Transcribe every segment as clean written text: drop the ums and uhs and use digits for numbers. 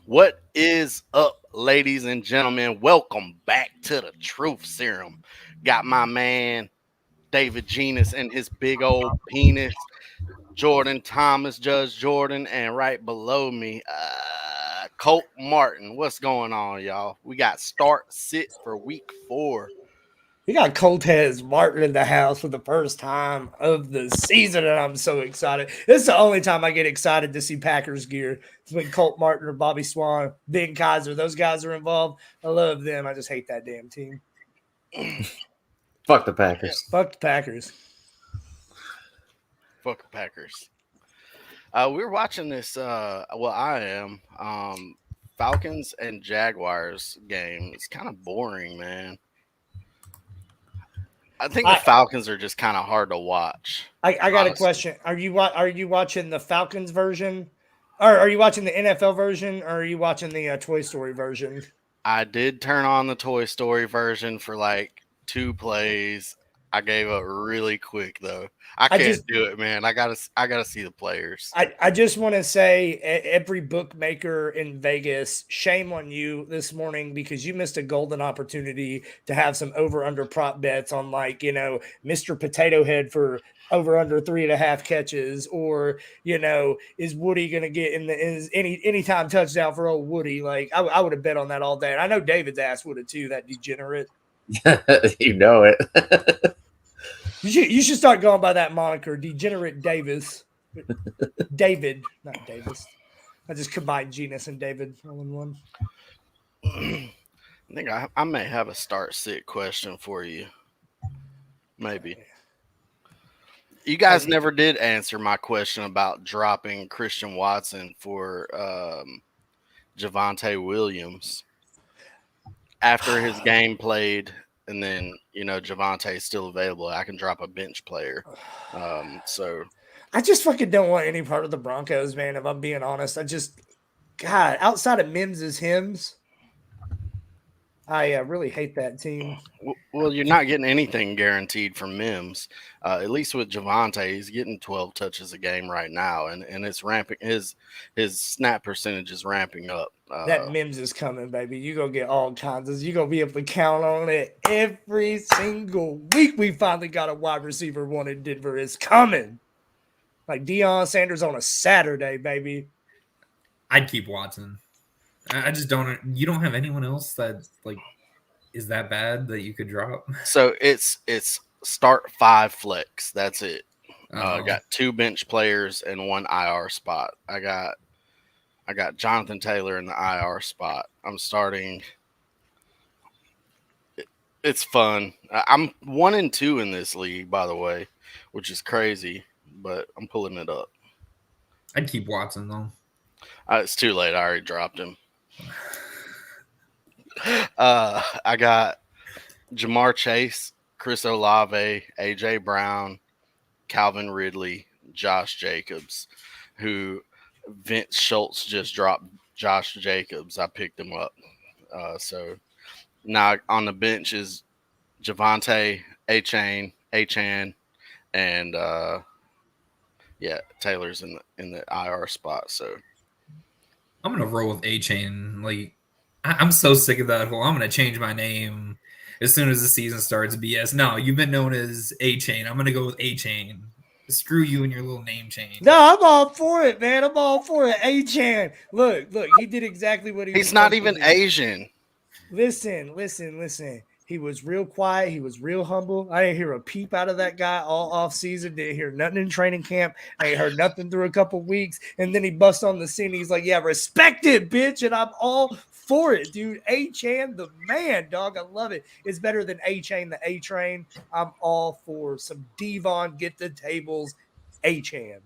What is up, ladies and gentlemen? Welcome back to the Truth Serum. Got my man David Genus and his big old penis, Jordan Thomas, Judge Jordan, and right below me, Colt Martin. What's going on, y'all? We got Start Sit for week 4. We got Colt Martin in the house for the first time of the season, and I'm so excited. This is the only time I get excited to see Packers gear. It's when Colt Martin or Bobby Swan, Ben Kaiser, those guys are involved. I love them. I just hate that damn team. Fuck the Packers. Fuck the Packers. Fuck the Packers. We're watching this. I am. Falcons and Jaguars game. It's kind of boring, man. I think the Falcons are just kind of hard to watch. I got honestly. A question. Are you watching the Falcons version, or are you watching the NFL version, or are you watching the Toy Story version? I did turn on the Toy Story version for like 2 plays. I gave up really quick though. I can't do it, man. I gotta see the players. I just want to say, every bookmaker in Vegas, shame on you this morning because you missed a golden opportunity to have some over/under prop bets on, like, Mr. Potato Head for over/under 3.5 catches, or is Woody gonna get anytime touchdown for old Woody? Like, I would have bet on that all day. And I know David's ass would have too. That degenerate. You know it. You should start going by that moniker, Degenerate Davis. David, not Davis. I just combined Genus and David all in one. I think I may have a start sit question for you. Maybe. You guys never did answer my question about dropping Christian Watson for Javonte Williams after his game played. And then, Javonte is still available. I can drop a bench player. So I just fucking don't want any part of the Broncos, man. If I'm being honest, God, outside of Mims's hymns, I really hate that team. Well, you're not getting anything guaranteed from Mims. At least with Javonte, he's getting 12 touches a game right now, and it's ramping. His snap percentage is ramping up. That Mims is coming, baby. You're going to get all kinds of – you're going to be able to count on it every single week. We finally got a wide receiver one in Denver. It's coming. Like Deion Sanders on a Saturday, baby. I'd keep Watson. I just don't. You don't have anyone else that is that bad that you could drop. So it's start 5 flex. That's it. Got 2 bench players and 1 IR spot. I got Jonathan Taylor in the IR spot. I'm starting. It's fun. I'm 1-2 in this league, by the way, which is crazy, but I'm pulling it up. I'd keep Watson though. It's too late. I already dropped him. I got Jamar Chase, Chris Olave, AJ Brown, Calvin Ridley, Josh Jacobs, who Vince Schultz just dropped Josh Jacobs. I picked him up. So now on the bench is Javonte, Achane, and Taylor's in the IR spot. So I'm gonna roll with Achane. Like, I'm so sick of that whole I'm going to change my name as soon as the season starts BS. No, you've been known as A-Chain. I'm going to go with A-Chain. Screw you and your little name change. No, I'm all for it, man. I'm all for it. A-Chan. Look, he did exactly what he's not even Asian. Listen. He was real quiet. He was real humble. I didn't hear a peep out of that guy all off season. Didn't hear nothing in training camp. I ain't heard nothing through a couple weeks. And then he busts on the scene. He's like, yeah, respect it, bitch. And I'm all for it, dude. A-Chan, the man, dog. I love it. It's better than A-Chain, the A-Train. I'm all for some Devon, get the tables, A-Chan.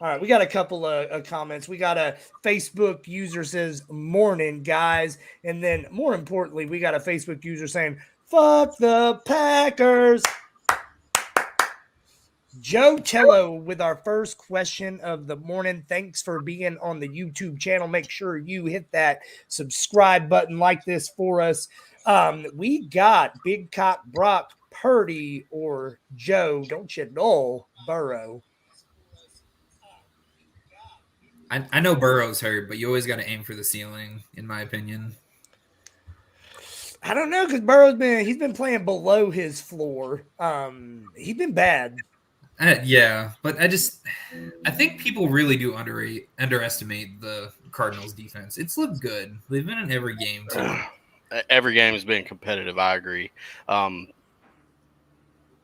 All right, we got a couple of comments. We got a Facebook user says, morning, guys. And then, more importantly, we got a Facebook user saying, fuck the Packers. Joe Cello with our first question of the morning. Thanks for being on the YouTube channel. Make sure you hit that subscribe button like this for us. We got Big Cock Brock Purdy or Joe, don't you know, Burrow. I know Burrow's hurt, but you always got to aim for the ceiling, in my opinion. I don't know because Burrow's he's been playing below his floor. He's been bad. Yeah, but I think people really do underestimate the Cardinals defense. It's looked good. They've been in every game too. Every game has been competitive. I agree.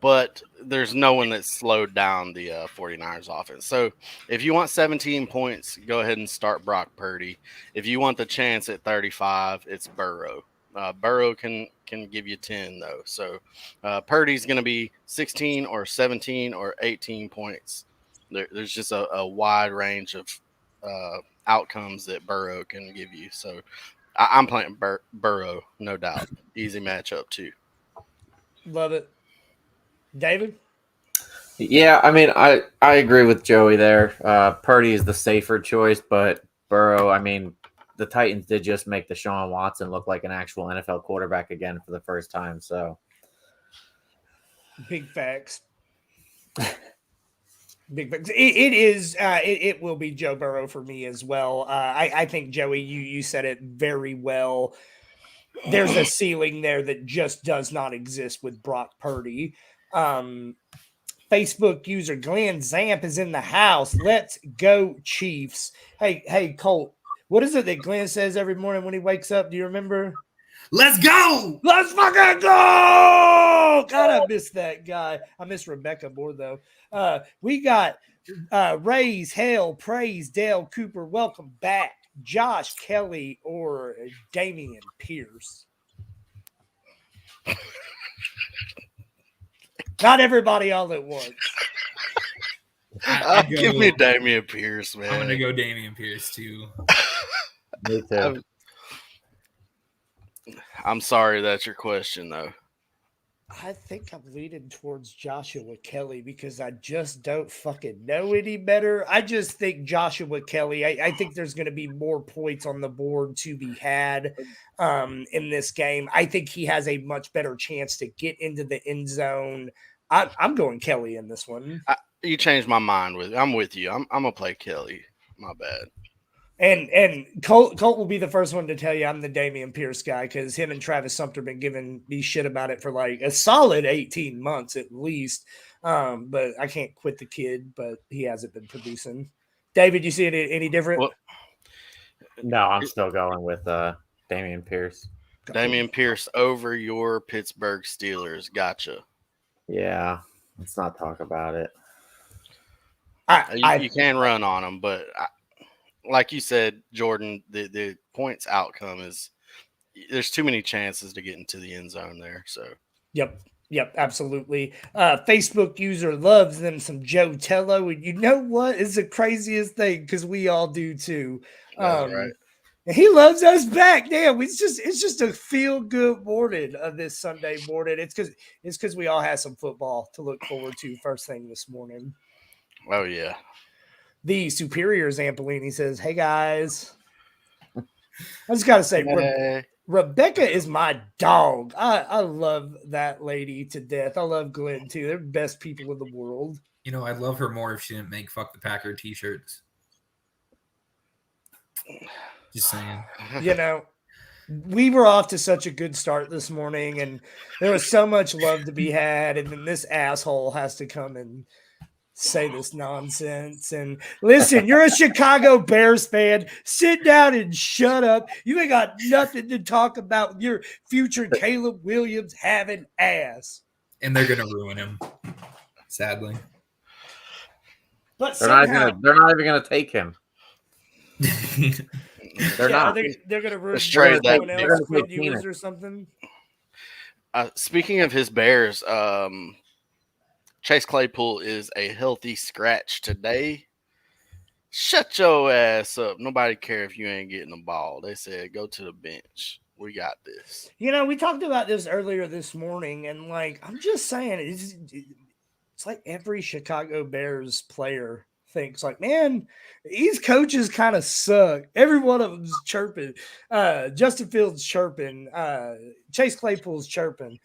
But there's no one that's slowed down the 49ers offense. So if you want 17 points, go ahead and start Brock Purdy. If you want the chance at 35, it's Burrow. Burrow can give you 10 though. So Purdy's going to be 16 or 17 or 18 points. There's just a wide range of outcomes that Burrow can give you. So I'm playing Burrow, no doubt. Easy matchup too. Love it. David? Yeah, I mean, I agree with Joey there. Purdy is the safer choice, but Burrow, I mean, the Titans did just make Deshaun Watson look like an actual NFL quarterback again for the first time. So big facts. Big facts. It is. It will be Joe Burrow for me as well. I think Joey, you said it very well. There's a ceiling there that just does not exist with Brock Purdy. Facebook user Glenn Zamp is in the house. Let's go, Chiefs. Hey, Colt. What is it that Glenn says every morning when he wakes up? Do you remember? Let's go! Let's fucking go! God, I miss that guy. I miss Rebecca more, though. We got Raise, Hell, Praise, Dale Cooper. Welcome back. Josh Kelly or Damian Pierce? Not everybody all at once. Give me Damian Pierce, man. I'm going to go Damian Pierce, too. me too. I'm sorry that's your question, though. I think I'm leaning towards Joshua Kelly because I just don't fucking know any better. I just think Joshua Kelly, I think there's going to be more points on the board to be had in this game. I think he has a much better chance to get into the end zone. I'm going Kelly in this one. You changed my mind with. I'm with you. I'm gonna play Kelly. My bad. And Colt will be the first one to tell you I'm the Damian Pierce guy because him and Travis Sumter been giving me shit about it for like a solid 18 months at least. But I can't quit the kid, but he hasn't been producing. David, you see it any different? Well, No, I'm still going with Damian Pierce. Damian Pierce over your Pittsburgh Steelers. Gotcha. Yeah, let's not talk about it. You can run on them, but like you said, Jordan, the points outcome is there's too many chances to get into the end zone there. So Yep, absolutely. Facebook user loves them some Joe Tello, and you know what is the craziest thing because we all do too. right. And he loves us back. Damn, it's just a feel good morning of this Sunday morning. It's because we all have some football to look forward to first thing this morning. Oh yeah. The superior Zampolini says, "Hey guys, I just gotta say, Rebecca is my dog. I love that lady to death. I love Glenn too. They're the best people in the world. You know, I'd love her more if she didn't make "Fuck the Packer" t-shirts. Just saying. You know, we were off to such a good start this morning, and there was so much love to be had, and then this asshole has to come and say this nonsense. And listen, you're a Chicago Bears fan. Sit down and shut up. You ain't got nothing to talk about with your future Caleb Williams having ass. And they're gonna ruin him, sadly. But They're not even gonna take him. They're not. They're gonna ruin trade someone that- else, they're Quinn gonna Ewers or something. Speaking of his Bears, Chase Claypool is a healthy scratch today. Shut your ass up. Nobody care if you ain't getting the ball. They said go to the bench. We got this. You know, we talked about this earlier this morning, and like I'm just saying, it's like every Chicago Bears player thinks, like, man, these coaches kind of suck. Every one of them's chirping. Justin Fields chirping. Chase Claypool's chirping.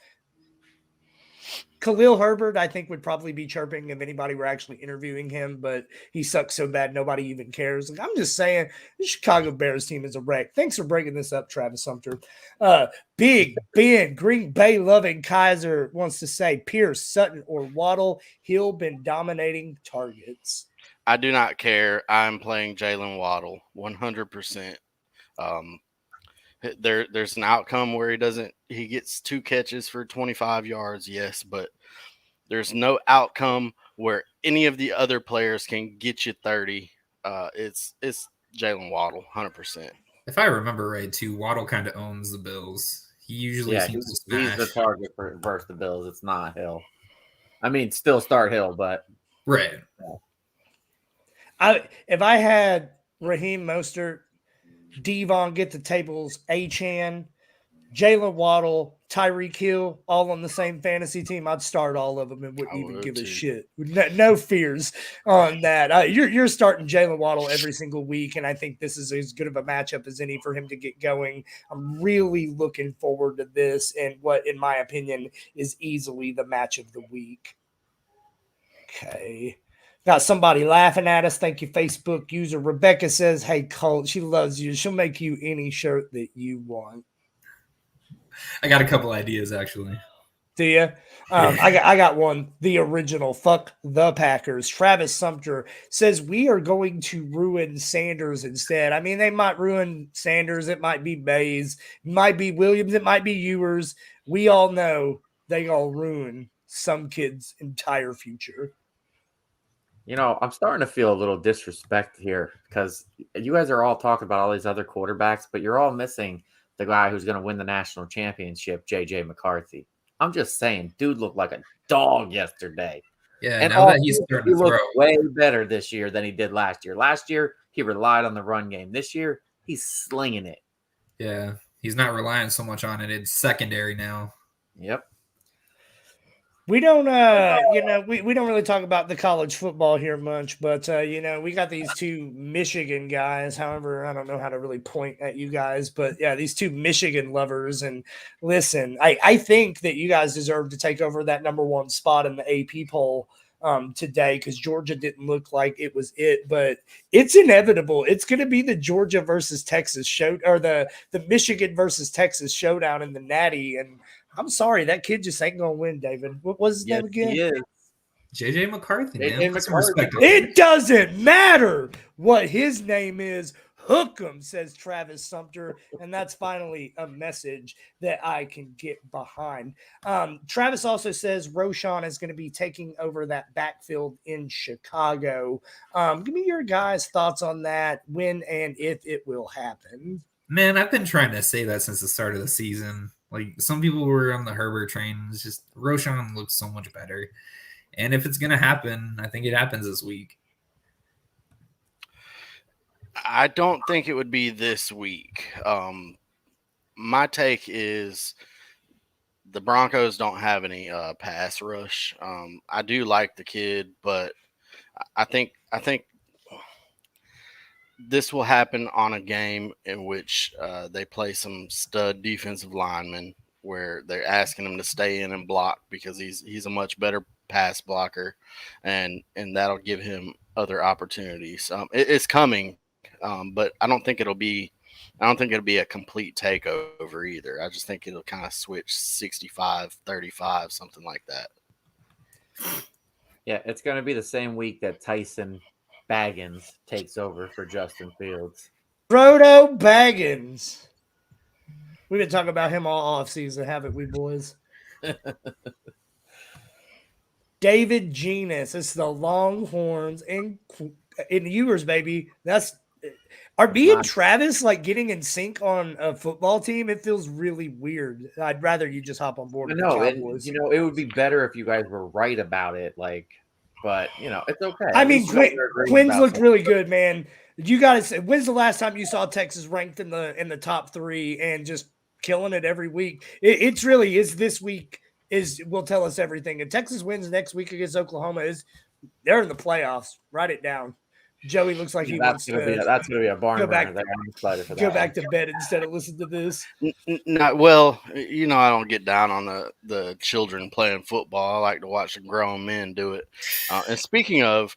Khalil Herbert, I think, would probably be chirping if anybody were actually interviewing him, but he sucks so bad nobody even cares. Like, I'm just saying, the Chicago Bears team is a wreck. Thanks for bringing this up, Travis Sumter. Big Ben, Green Bay loving Kaiser wants to say Pierce, Sutton, or Waddle. Hill been dominating targets. I do not care. I'm playing Jalen Waddle 100%. There's an outcome where he gets 2 catches for 25 yards, yes, but there's no outcome where any of the other players can get you 30. It's Jalen Waddle 100%. If I remember right, too, Waddle kind of owns the Bills. He usually seems to smash. He's the target for versus the Bills. It's not Hill. I mean, still start Hill, but right. If I had Raheem Mostert, Devon get the tables, Achane, Jalen Waddle, Tyreek Hill, all on the same fantasy team, I'd start all of them and wouldn't even give a shit. No fears on that. You're starting Jalen Waddle every single week, and I think this is as good of a matchup as any for him to get going. I'm really looking forward to this and what, in my opinion, is easily the match of the week. Okay. Got somebody laughing at us. Thank you, Facebook user. Rebecca says, hey, Colt, she loves you. She'll make you any shirt that you want. I got a couple ideas, actually. Do you? I got one. The original. Fuck the Packers. Travis Sumter says we are going to ruin Sanders instead. I mean, they might ruin Sanders. It might be Bays. It might be Williams. It might be Ewers. We all know they all ruin some kid's entire future. You know, I'm starting to feel a little disrespect here because you guys are all talking about all these other quarterbacks, but you're all missing the guy who's going to win the national championship, J.J. McCarthy. I'm just saying, dude looked like a dog yesterday. Yeah, and now that he's starting to throw. Way better this year than he did last year. Last year, he relied on the run game. This year, he's slinging it. Yeah, he's not relying so much on it. It's secondary now. Yep. We don't, we don't really talk about the college football here much, but, we got these two Michigan guys. However, I don't know how to really point at you guys, but yeah, these two Michigan lovers. And listen, I think that you guys deserve to take over that number 1 spot in the AP poll today because Georgia didn't look like it was it, but it's inevitable. It's going to be the Georgia versus Texas show, or the Michigan versus Texas showdown in the Natty. And I'm sorry, that kid just ain't gonna win, David. What was his name again? He is. JJ McCarthy, man. It doesn't matter what his name is. Hook 'em, says Travis Sumter, and that's finally a message that I can get behind. Travis also says Roschon is going to be taking over that backfield in Chicago. Give me your guys' thoughts on that, when and if it will happen. Man, I've been trying to say that since the start of the season. Like, some people were on the Herbert train. It's just Roschon looks so much better. And if it's going to happen, I think it happens this week. I don't think it would be this week. My take is the Broncos don't have any pass rush. I do like the kid, but I think this will happen on a game in which they play some stud defensive linemen where they're asking him to stay in and block because he's a much better pass blocker, and that'll give him other opportunities. It's coming, but I don't think it'll be a complete takeover either. I just think it'll kind of switch 65-35, something like that. Yeah, it's going to be the same week that Tyson Baggins takes over for Justin Fields. Frodo Baggins. We've been talking about him all offseason, haven't we, boys? David Genus. It's the Longhorns in Ewers, baby. Are me and Travis like getting in sync on a football team? It feels really weird. I'd rather you just hop on board with the Cowboys. It would be better if you guys were right about it. But it's okay. I mean, Quinn's looked really good, man. You got to say, when's the last time you saw Texas ranked in the top 3 and just killing it every week? It's really is this week will tell us everything. And Texas wins next week against Oklahoma, they're in the playoffs. Write it down. Joey looks like he wants to that's gonna be a barn go burner back. there. I'm excited for that. Go back to bed instead of listen to this. Not well, I don't get down on the children playing football. I like to watch the grown men do it. And speaking of,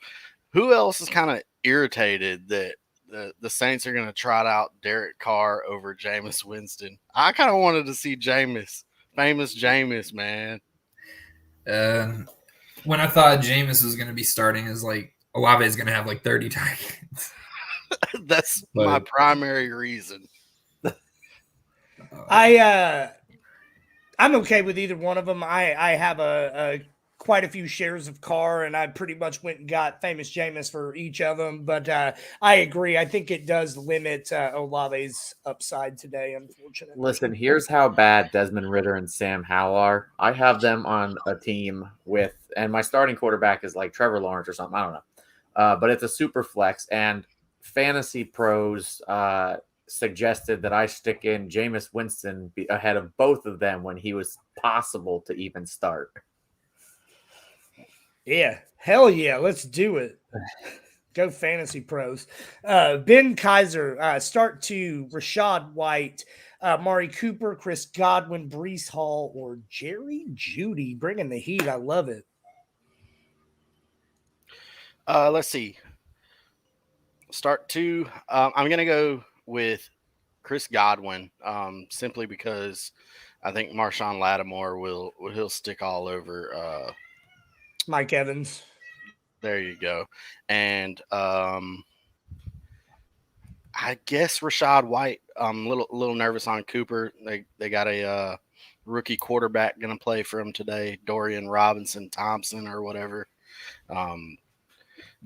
who else is kind of irritated that the Saints are going to trot out Derek Carr over Jameis Winston? I kind of wanted to see Jameis, famous Jameis, man. When I thought Jameis was going to be starting, is like Olave is going to have like 30 targets. That's my primary reason. I'm okay with either one of them. I have a quite a few shares of Carr, and I pretty much went and got famous Jameis for each of them. But I agree. I think it does limit Olave's upside today, unfortunately. Listen, here's how bad Desmond Ridder and Sam Howell are. I have them on a team with, and my starting quarterback is like Trevor Lawrence or something. I don't know. But it's a super flex, and Fantasy Pros suggested that I stick in Jameis Winston ahead of both of them when he was possible to even start. Yeah, hell yeah, let's do it. Go Fantasy Pros. Ben Kaiser, start to Rashad White, Mari Cooper, Chris Godwin, Brees Hall, or Jerry Jeudy. Bringing the heat. I love it. Let's see. Start two. I'm going to go with Chris Godwin, simply because I think Marshawn Lattimore he'll stick all over Mike Evans. There you go. And I guess Rashad White. I'm a little nervous on Cooper. They got a rookie quarterback going to play for him today, Dorian Robinson Thompson or whatever.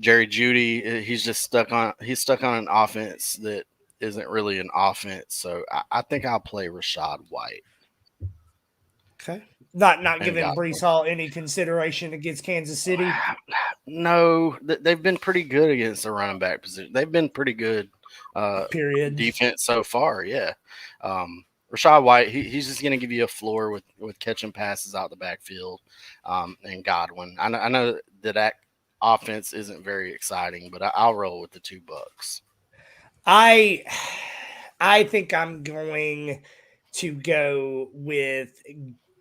Jerry Jeudy, he's stuck on an offense that isn't really an offense. So I think I'll play Rashad White. Okay. Not giving Brees Hall any consideration against Kansas City. No, they've been pretty good against the running back position. They've been pretty good period defense so far. Yeah. Rashad White, he's just going to give you a floor with catching passes out the backfield, and Godwin. I know that offense isn't very exciting, but I'll roll with the $2. I think I'm going to go with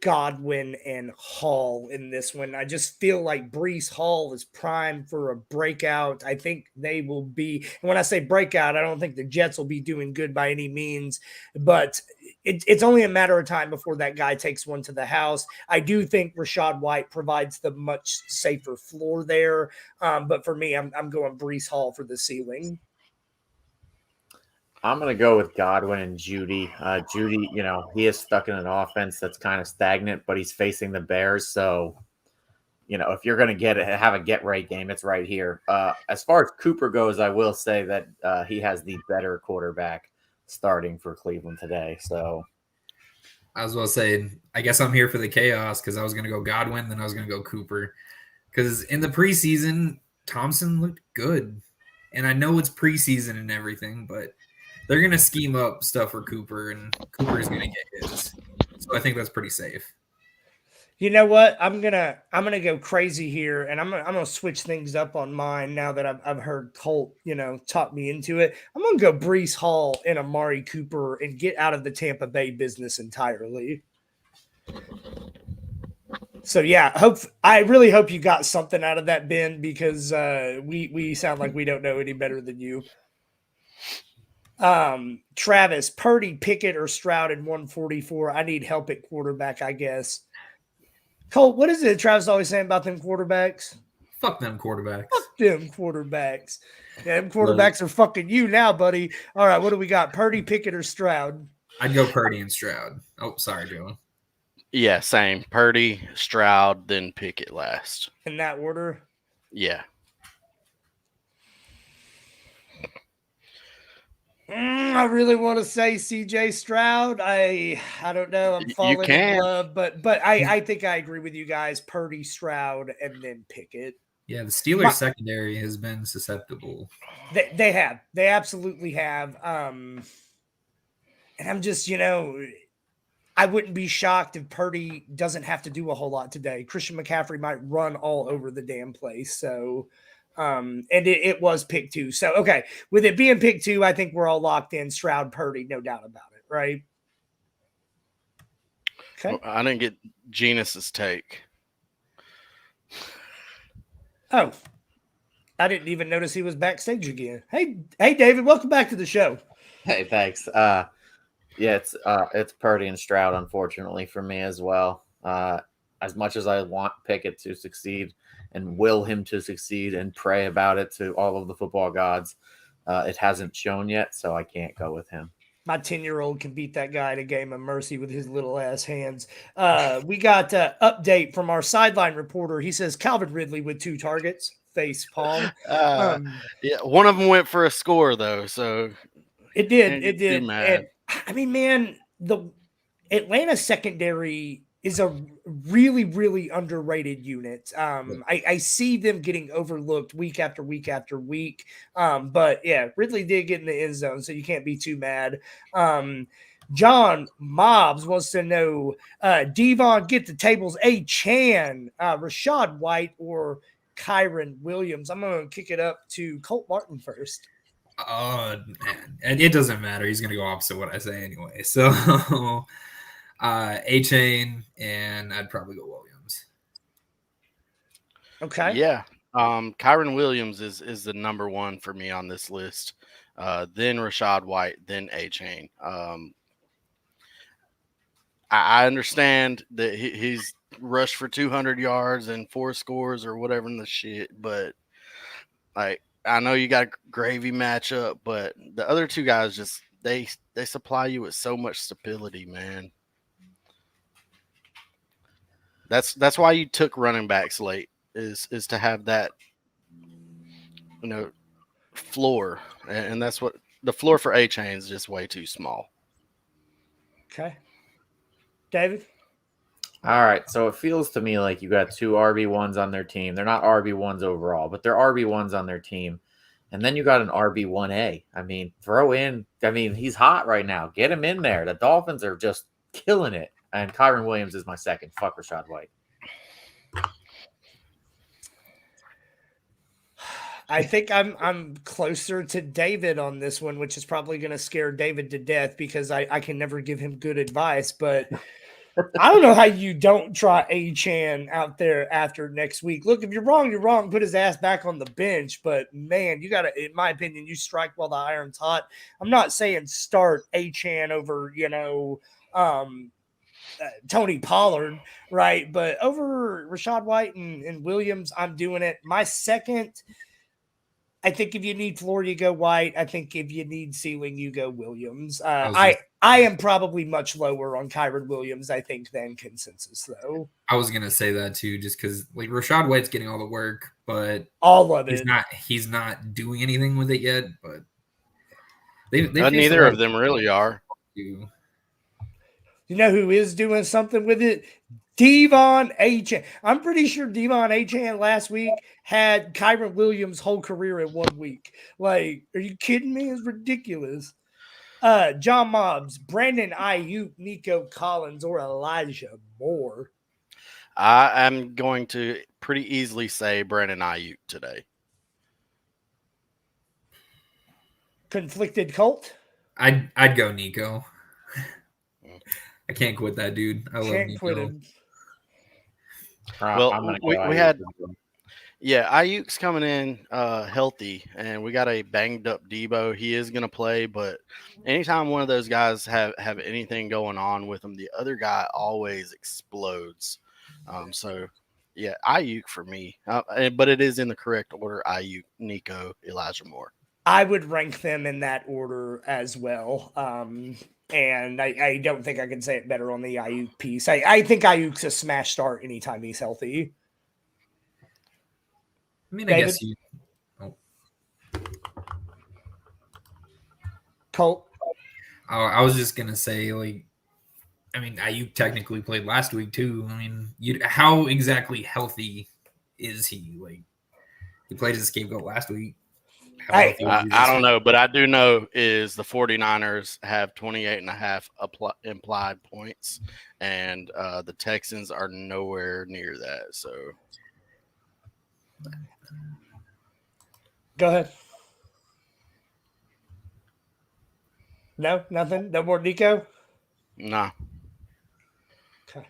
Godwin and Hall in this one. I just feel like Brees Hall is primed for a breakout. I think they will be, and when I say breakout, I don't think the Jets will be doing good by any means, but it's only a matter of time before that guy takes one to the house. I do think Rashad White provides the much safer floor there, but for me, I'm going Brees Hall for the ceiling. I'm going to go with Godwin and Jeudy. Jeudy, he is stuck in an offense that's kind of stagnant, but he's facing the Bears. So, if you're going to have a get-right game, it's right here. As far as Cooper goes, I will say that he has the better quarterback starting for Cleveland today. So, I was going to say, I guess I'm here for the chaos because I was going to go Godwin, then I was going to go Cooper. Because in the preseason, Thompson looked good. And I know it's preseason and everything, but they're going to scheme up stuff for Cooper, and Cooper is going to get his. So I think that's pretty safe. You know what? I'm gonna go crazy here, and I'm gonna switch things up on mine now that I've heard Colt, talk me into it. I'm gonna go Brees Hall and Amari Cooper and get out of the Tampa Bay business entirely. So yeah, I really hope you got something out of that, Ben, because we sound like we don't know any better than you. Travis, Purdy, Pickett, or Stroud in 144. I need help at quarterback, I guess. Cole, what is it Travis always saying about them quarterbacks? Fuck them quarterbacks. Fuck them quarterbacks. Yeah, them quarterbacks are fucking you now, buddy. All right, what do we got? Purdy, Pickett, or Stroud? I'd go Purdy and Stroud. Oh, sorry, Joe. Yeah, same. Purdy, Stroud, then Pickett last. In that order? Yeah. I really want to say CJ Stroud. I don't know. I'm falling in love, but I think I agree with you guys. Purdy, Stroud, and then Pickett. Yeah, the Steelers secondary has been susceptible. They have. They absolutely have. And I'm just, I wouldn't be shocked if Purdy doesn't have to do a whole lot today. Christian McCaffrey might run all over the damn place. So And it was pick 2. So, okay, with it being pick 2, I think we're all locked in. Stroud, Purdy, no doubt about it, right? Okay. Well, I didn't get Genus's take. Oh, I didn't even notice he was backstage again. Hey, David, welcome back to the show. Hey, thanks. Yeah, it's Purdy and Stroud, unfortunately, for me as well. As much as I want Pickett to succeed and will him to succeed and pray about it to all of the football gods, it hasn't shown yet, so I can't go with him. My 10-year-old can beat that guy at a game of mercy with his little ass hands. We got update from our sideline reporter. He says Calvin Ridley with 2 targets, face palm. Yeah, one of them went for a score though, so it did. can't It get too did. mad. And, I mean, man, the Atlanta secondary is a really, really underrated unit. I see them getting overlooked week after week after week. But yeah, Ridley did get in the end zone, so you can't be too mad. John Mobbs wants to know, Devon, get the tables, Chan, Rashad White, or Kyron Williams. I'm going to kick it up to Colt Martin first. Man. And it doesn't matter. He's going to go opposite what I say anyway. So A-Chain, and I'd probably go Williams. Okay. Yeah. Kyron Williams is the number one for me on this list. Then Rashad White, then A-Chain. I understand that he's rushed for 200 yards and 4 scores or whatever in the shit, but like I know you got a gravy matchup, but the other 2 guys just they supply you with so much stability, man. That's why you took running backs late is to have that floor, and that's what the floor for A-Chain is just way too small. Okay. David? All right, so it feels to me like you got 2 RB1s on their team. They're not RB1s overall, but they're RB1s on their team. And then you got an RB1A. I mean, he's hot right now. Get him in there. The Dolphins are just killing it. And Kyron Williams is my second. Fuck Rashad White. I think I'm closer to David on this one, which is probably going to scare David to death because I can never give him good advice. But I don't know how you don't try A-Chan out there after next week. Look, if you're wrong, you're wrong. Put his ass back on the bench. But, man, you got to, in my opinion, you strike while the iron's hot. I'm not saying start A-Chan over, Tony Pollard, right? But over Rashad White and Williams, I'm doing it. My second – I think if you need floor, you go White. I think if you need ceiling, you go Williams. I am probably much lower on Kyron Williams, I think, than consensus, though. I was gonna say that too, just because like Rashad White's getting all the work, but all of it. He's not doing anything with it yet. But neither of them really are. You know who is doing something with it? Devon A-Chan. I'm pretty sure Devon A-Chan last week had Kyron Williams' whole career in 1 week. Like, are you kidding me? It's ridiculous. John Mobbs, Brandon Ayuk, Nico Collins, or Elijah Moore. I am going to pretty easily say Brandon Ayuk today. Conflicted Colt? I'd go Nico. I can't quit that dude. I love Nico. Quit him. Well, we had Ayuk's coming in healthy, and we got a banged up Debo. He is going to play, but anytime one of those guys have anything going on with him, the other guy always explodes. So, yeah, Ayuk for me. But it is in the correct order: Ayuk, Nico, Elijah Moore. I would rank them in that order as well. And I don't think I can say it better on the Ayuk piece. I think Ayuk's a smash start anytime he's healthy. I mean, David? I guess you. Oh. Colt? I was just going to say, Ayuk technically played last week too. I mean, how exactly healthy is he? Like, he played as a scapegoat last week. I don't know, but I do know is the 49ers have 28.5 implied points, and the Texans are nowhere near that. So Go ahead. No, nothing. No more Nico. Nah. Okay.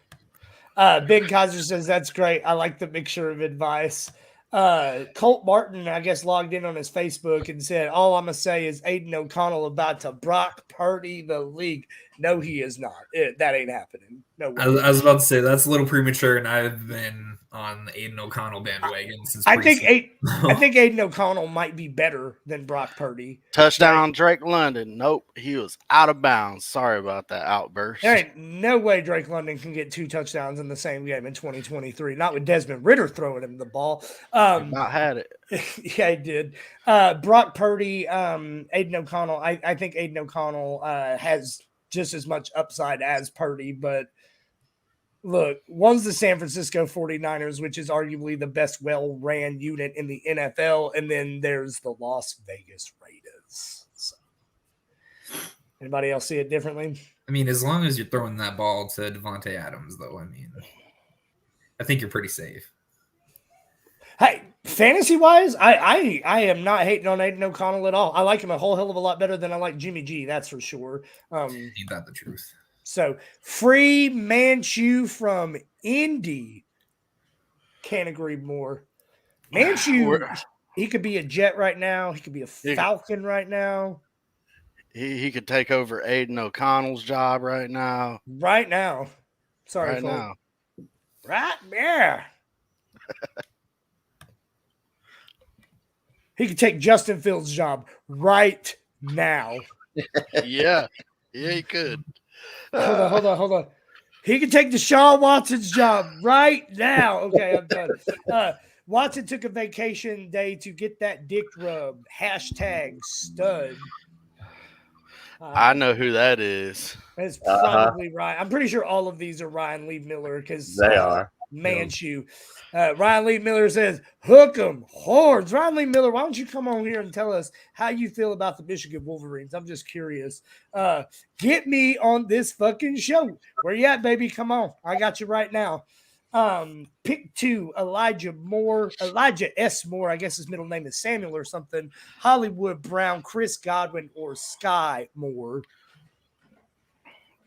Ben Kaiser says that's great. I like the mixture of advice. Colt Martin, I guess, logged in on his Facebook and said, "All I'm gonna say is Aiden O'Connell about to Brock Purdy the league." No, he is not. That ain't happening. No way. I was about to say that's a little premature, and I've been on the Aiden O'Connell bandwagon since. I think Aiden O'Connell might be better than Brock Purdy. Touchdown, Drake London. Nope, he was out of bounds. Sorry about that outburst. There ain't no way Drake London can get 2 touchdowns in the same game in 2023. Not with Desmond Ridder throwing him the ball. About had it. Yeah, he did. Brock Purdy, Aiden O'Connell. I think Aiden O'Connell has just as much upside as Purdy, but look, one's the San Francisco 49ers, which is arguably the best well-ran unit in the NFL, and then there's the Las Vegas Raiders. So, anybody else see it differently? I mean, as long as you're throwing that ball to Devontae Adams, though, I mean, I think you're pretty safe. Hey, fantasy-wise, I am not hating on Aiden O'Connell at all. I like him a whole hell of a lot better than I like Jimmy G, that's for sure. Ain't that the truth? So, free Manchu from Indy. Can't agree more. Manchu, he could be a Jet right now. He could be a Falcon right now. He could take over Aiden O'Connell's job right now. Right now. Sorry, right now. Right there. He could take Justin Fields' job right now. Yeah, he could. Hold on. He could take Deshaun Watson's job right now. Okay, I'm done. Watson took a vacation day to get that dick rubbed. #stud. I know who that is. It's probably Ryan. I'm pretty sure all of these are Ryan Lee Miller because they are. Manchu. Ryan Lee Miller says, hook 'em, hordes. Ryan Lee Miller, why don't you come on here and tell us how you feel about the Michigan Wolverines? I'm just curious. Get me on this fucking show. Where you at, baby? Come on. I got you right now. Pick 2, Elijah S. Moore. I guess his middle name is Samuel or something. Hollywood Brown, Chris Godwin, or Sky Moore.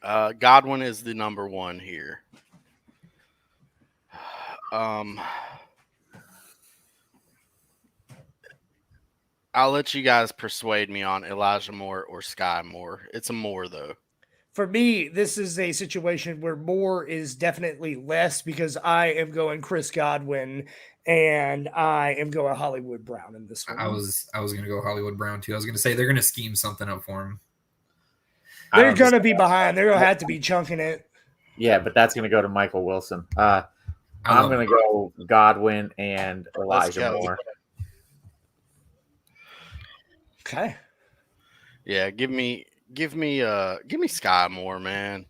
Godwin is the number 1 here. I'll let you guys persuade me on Elijah Moore or Sky Moore. It's a Moore, though. For me, this is a situation where Moore is definitely less because I am going Chris Godwin and I am going Hollywood Brown in this one. I was going to go Hollywood Brown too. I was going to say they're going to scheme something up for him. They're going to be behind. They're going to have to be chunking it. Yeah, but that's going to go to Michael Wilson. I'm going to go Godwin and Elijah Moore. Okay. Yeah, give me Sky Moore, man.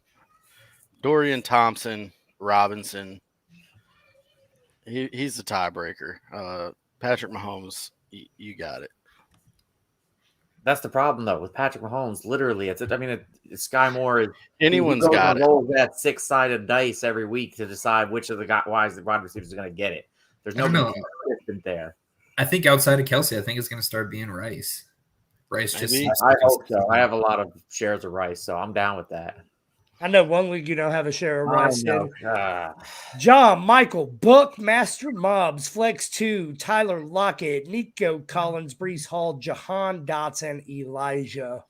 Dorian Thompson Robinson. He's the tiebreaker. Patrick Mahomes, you got it. That's the problem, though, with Patrick Mahomes. Literally, it's Sky Moore. Anyone's got it. Roll that 6-sided dice every week to decide which of the wide receivers is going to get it. There's no consistent there. I think outside of Kelsey, I think it's going to start being Rice. Rice just. I hope so. I have a lot of shares of Rice, so I'm down with that. I know one league you don't have a share of Rice in. John Michael, Buckmaster Mobs, Flex 2, Tyler Lockett, Nico Collins, Breece Hall, Jahan Dotson, Elijah.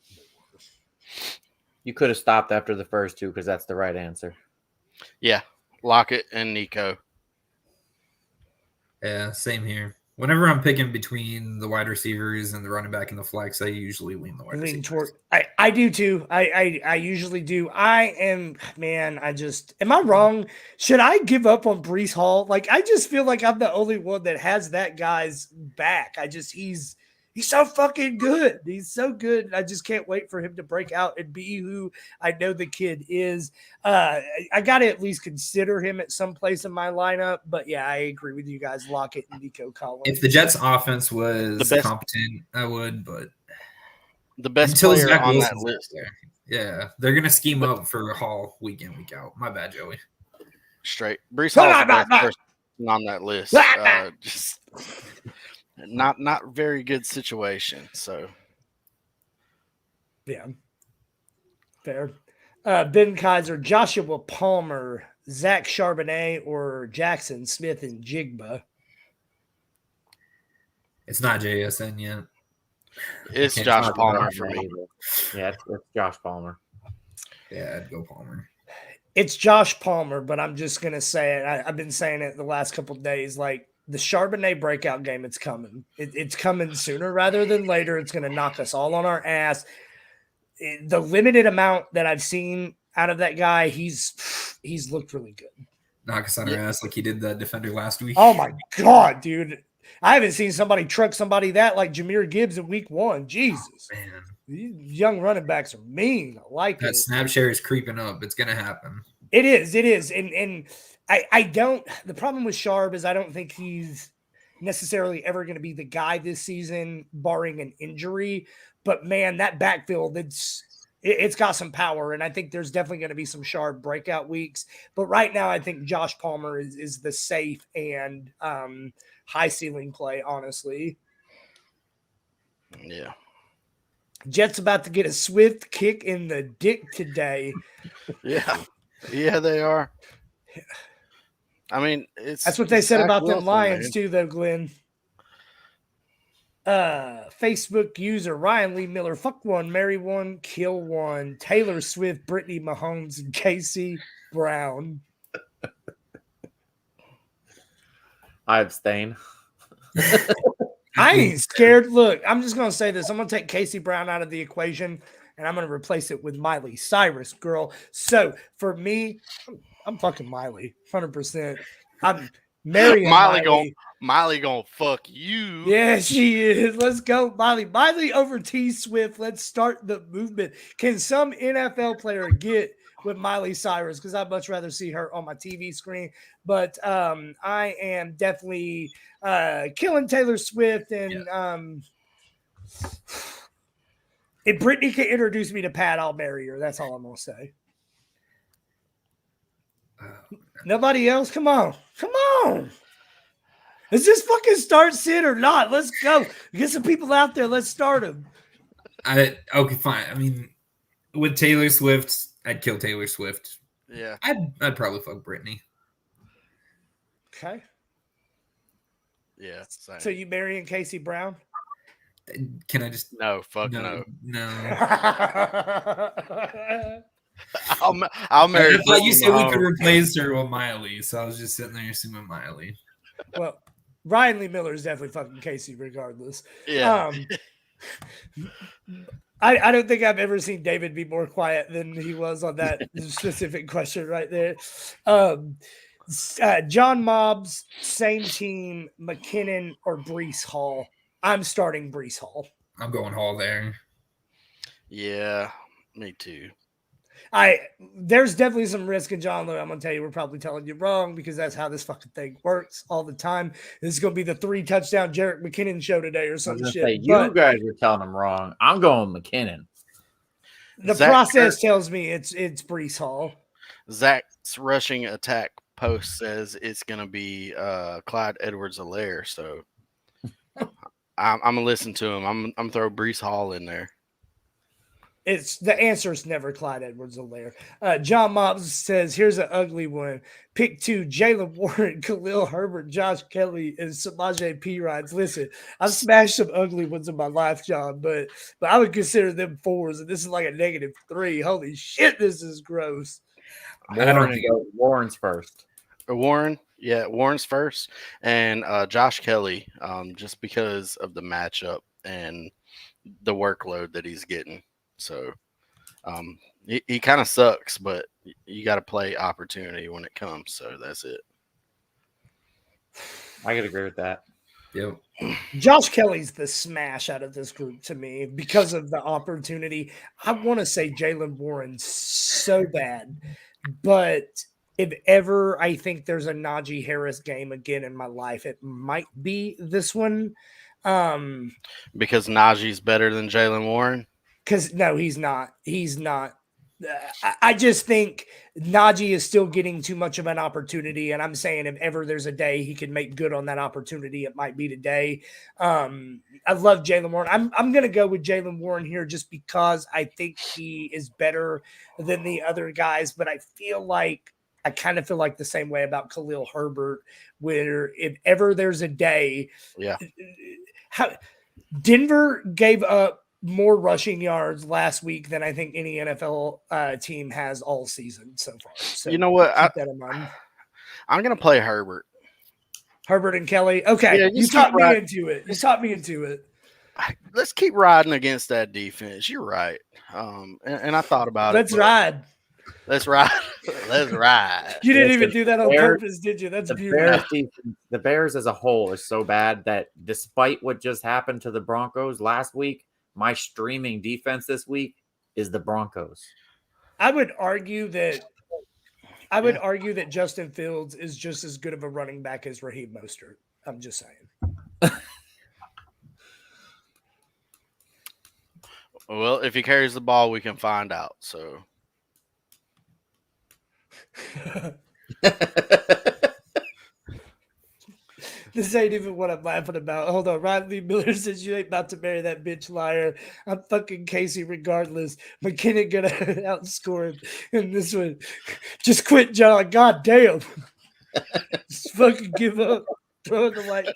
You could have stopped after the first 2 because that's the right answer. Yeah, Lockett and Nico. Yeah, same here. Whenever I'm picking between the wide receivers and the running back and the flex, I usually lean the wide receivers. I do too. I usually do. Am I wrong? Should I give up on Breece Hall? Like, I just feel like I'm the only one that has that guy's back. He's so fucking good. He's so good. I just can't wait for him to break out and be who I know the kid is. I got to at least consider him at some place in my lineup. But, yeah, I agree with you guys. Lockett and Nico Collins. If the Jets' offense was competent, I would. But the best player on that list. Yeah, they're going to scheme up for Hall week in, week out. My bad, Joey. Straight. Breece Hall is the best person on that list. Not very good situation. So Yeah, fair. Ben Kaiser, Joshua Palmer, Zach Charbonnet, or Jackson Smith and Jigba. It's not JSN yet. it's can't Josh Not Palmer Palmer for me. either. Yeah, it's Josh Palmer. Yeah, I'd go Palmer. It's Josh Palmer, but I'm just gonna say it. I've been saying it the last couple of days. Like the Charbonnet breakout game, it's coming. It's coming sooner rather than later. It's gonna knock us all on our ass. The limited amount that I've seen out of that guy, he's looked really good. Knock us on our Yeah. ass like he did that defender last week. Oh my god, dude! I haven't seen somebody truck somebody that like Jahmyr Gibbs in week 1. Jesus, Man, these young running backs are mean. I like that it. snap share is creeping up. It's gonna happen. It is, and I don't. The problem with Sharp is I don't think he's necessarily ever going to be the guy this season, barring an injury. But man, that backfield, it's got some power, and I think there's definitely going to be some Sharp breakout weeks. But right now, I think Josh Palmer is the safe and high ceiling play. Honestly, Yeah. Jets about to get a swift kick in the dick today. Yeah. Yeah, they are. I mean, That's what they it's said Zach about Wilson, them Lions man. too, though, Glenn. Facebook user Ryan Lee Miller, fuck one, marry one, kill one. Taylor Swift, Brittany Mahomes, and Casey Brown. I abstain. I ain't scared. Look, I'm just gonna say this. I'm gonna take Casey Brown out of the equation, and I'm gonna replace it with Miley Cyrus, girl. So for me, I'm fucking Miley, 100%. I'm marrying Miley gonna fuck you. Yeah, she is. Let's go, Miley. Miley over T Swift. Let's start the movement. Can some NFL player get with Miley Cyrus? Because I'd much rather see her on my TV screen. But I am definitely killing Taylor Swift. And if Brittany can introduce me to Pat, I'll marry her. That's all I'm going to say. Nobody else? Come on. Come on. Is this fucking start sit or not? Let's go. Get some people out there. Let's start them. Okay, fine. I mean, with Taylor Swift, I'd kill Taylor Swift. Yeah. I'd probably fuck Britney. Okay. Yeah. Same. So you marrying Casey Brown? Can I just No, fuck no. No. I'll marry. I thought you said we could replace her with Miley, so I was just sitting there assuming Miley. Well, Ryan Lee Miller is definitely fucking Casey regardless. Yeah. I don't think I've ever seen David be more quiet than he was on that specific question right there. John Mobbs, same team, McKinnon or Brees Hall. I'm starting Brees Hall. I'm going Hall there. Yeah, me too. There's definitely some risk in John Lewis. I'm gonna tell you, we're probably telling you wrong because that's how this fucking thing works all the time. This is gonna be the 3-touchdown Jerick McKinnon show today or some shit. You guys are telling them wrong. I'm going McKinnon. The process tells me it's Brees Hall. Zach's rushing attack post says it's gonna be Clyde Edwards-Helaire, so I'm gonna listen to him. I'm throw Brees Hall in there. It's the answer is never Clyde Edwards-Helaire. John Mobbs says, here's an ugly one. Pick 2, Jalen Warren, Khalil Herbert, Josh Kelly, and Samaje Perine. Listen, I've smashed some ugly ones in my life, John, but I would consider them 4s, and this is like a -3. Holy shit, this is gross. Warren's first. Warren, yeah, Warren's first, and Josh Kelly, just because of the matchup and the workload that he's getting. So he kind of sucks, but you got to play opportunity when it comes. So that's it. I could agree with that. Yep. Josh Kelly's the smash out of this group to me because of the opportunity. I want to say Jalen Warren so bad, but if ever I think there's a Najee Harris game again in my life, it might be this one. Because Najee's better than Jalen Warren. Because no, he's not. He's not. I just think Najee is still getting too much of an opportunity, and I'm saying if ever there's a day he can make good on that opportunity, it might be today. I love Jaylen Warren. I'm going to go with Jaylen Warren here just because I think he is better than the other guys, but I kind of feel like the same way about Khalil Herbert, where if ever there's a day, Yeah. Denver gave up more rushing yards last week than I think any NFL team has all season so far. So you know what? keep that in mind. I'm going to play Herbert. Herbert and Kelly. Okay, Yeah, you talked me into it. You talked me into it. Let's keep riding against that defense. You're right. And I thought about Let's it. ride. Let's ride. Let's ride. You didn't even do that on purpose, did you? That's beautiful. The Bears as a whole is so bad that despite what just happened to the Broncos last week, my streaming defense this week is the Broncos. I would argue that Justin Fields is just as good of a running back as Raheem Mostert. I'm just saying. Well, if he carries the ball, we can find out. So. This ain't even what I'm laughing about. Hold on. Riley Miller says you ain't about to marry that bitch liar. I'm fucking Casey regardless. McKinnon gonna outscore him in this one. Just quit, John. God damn. Just fucking give up. Throw in the light.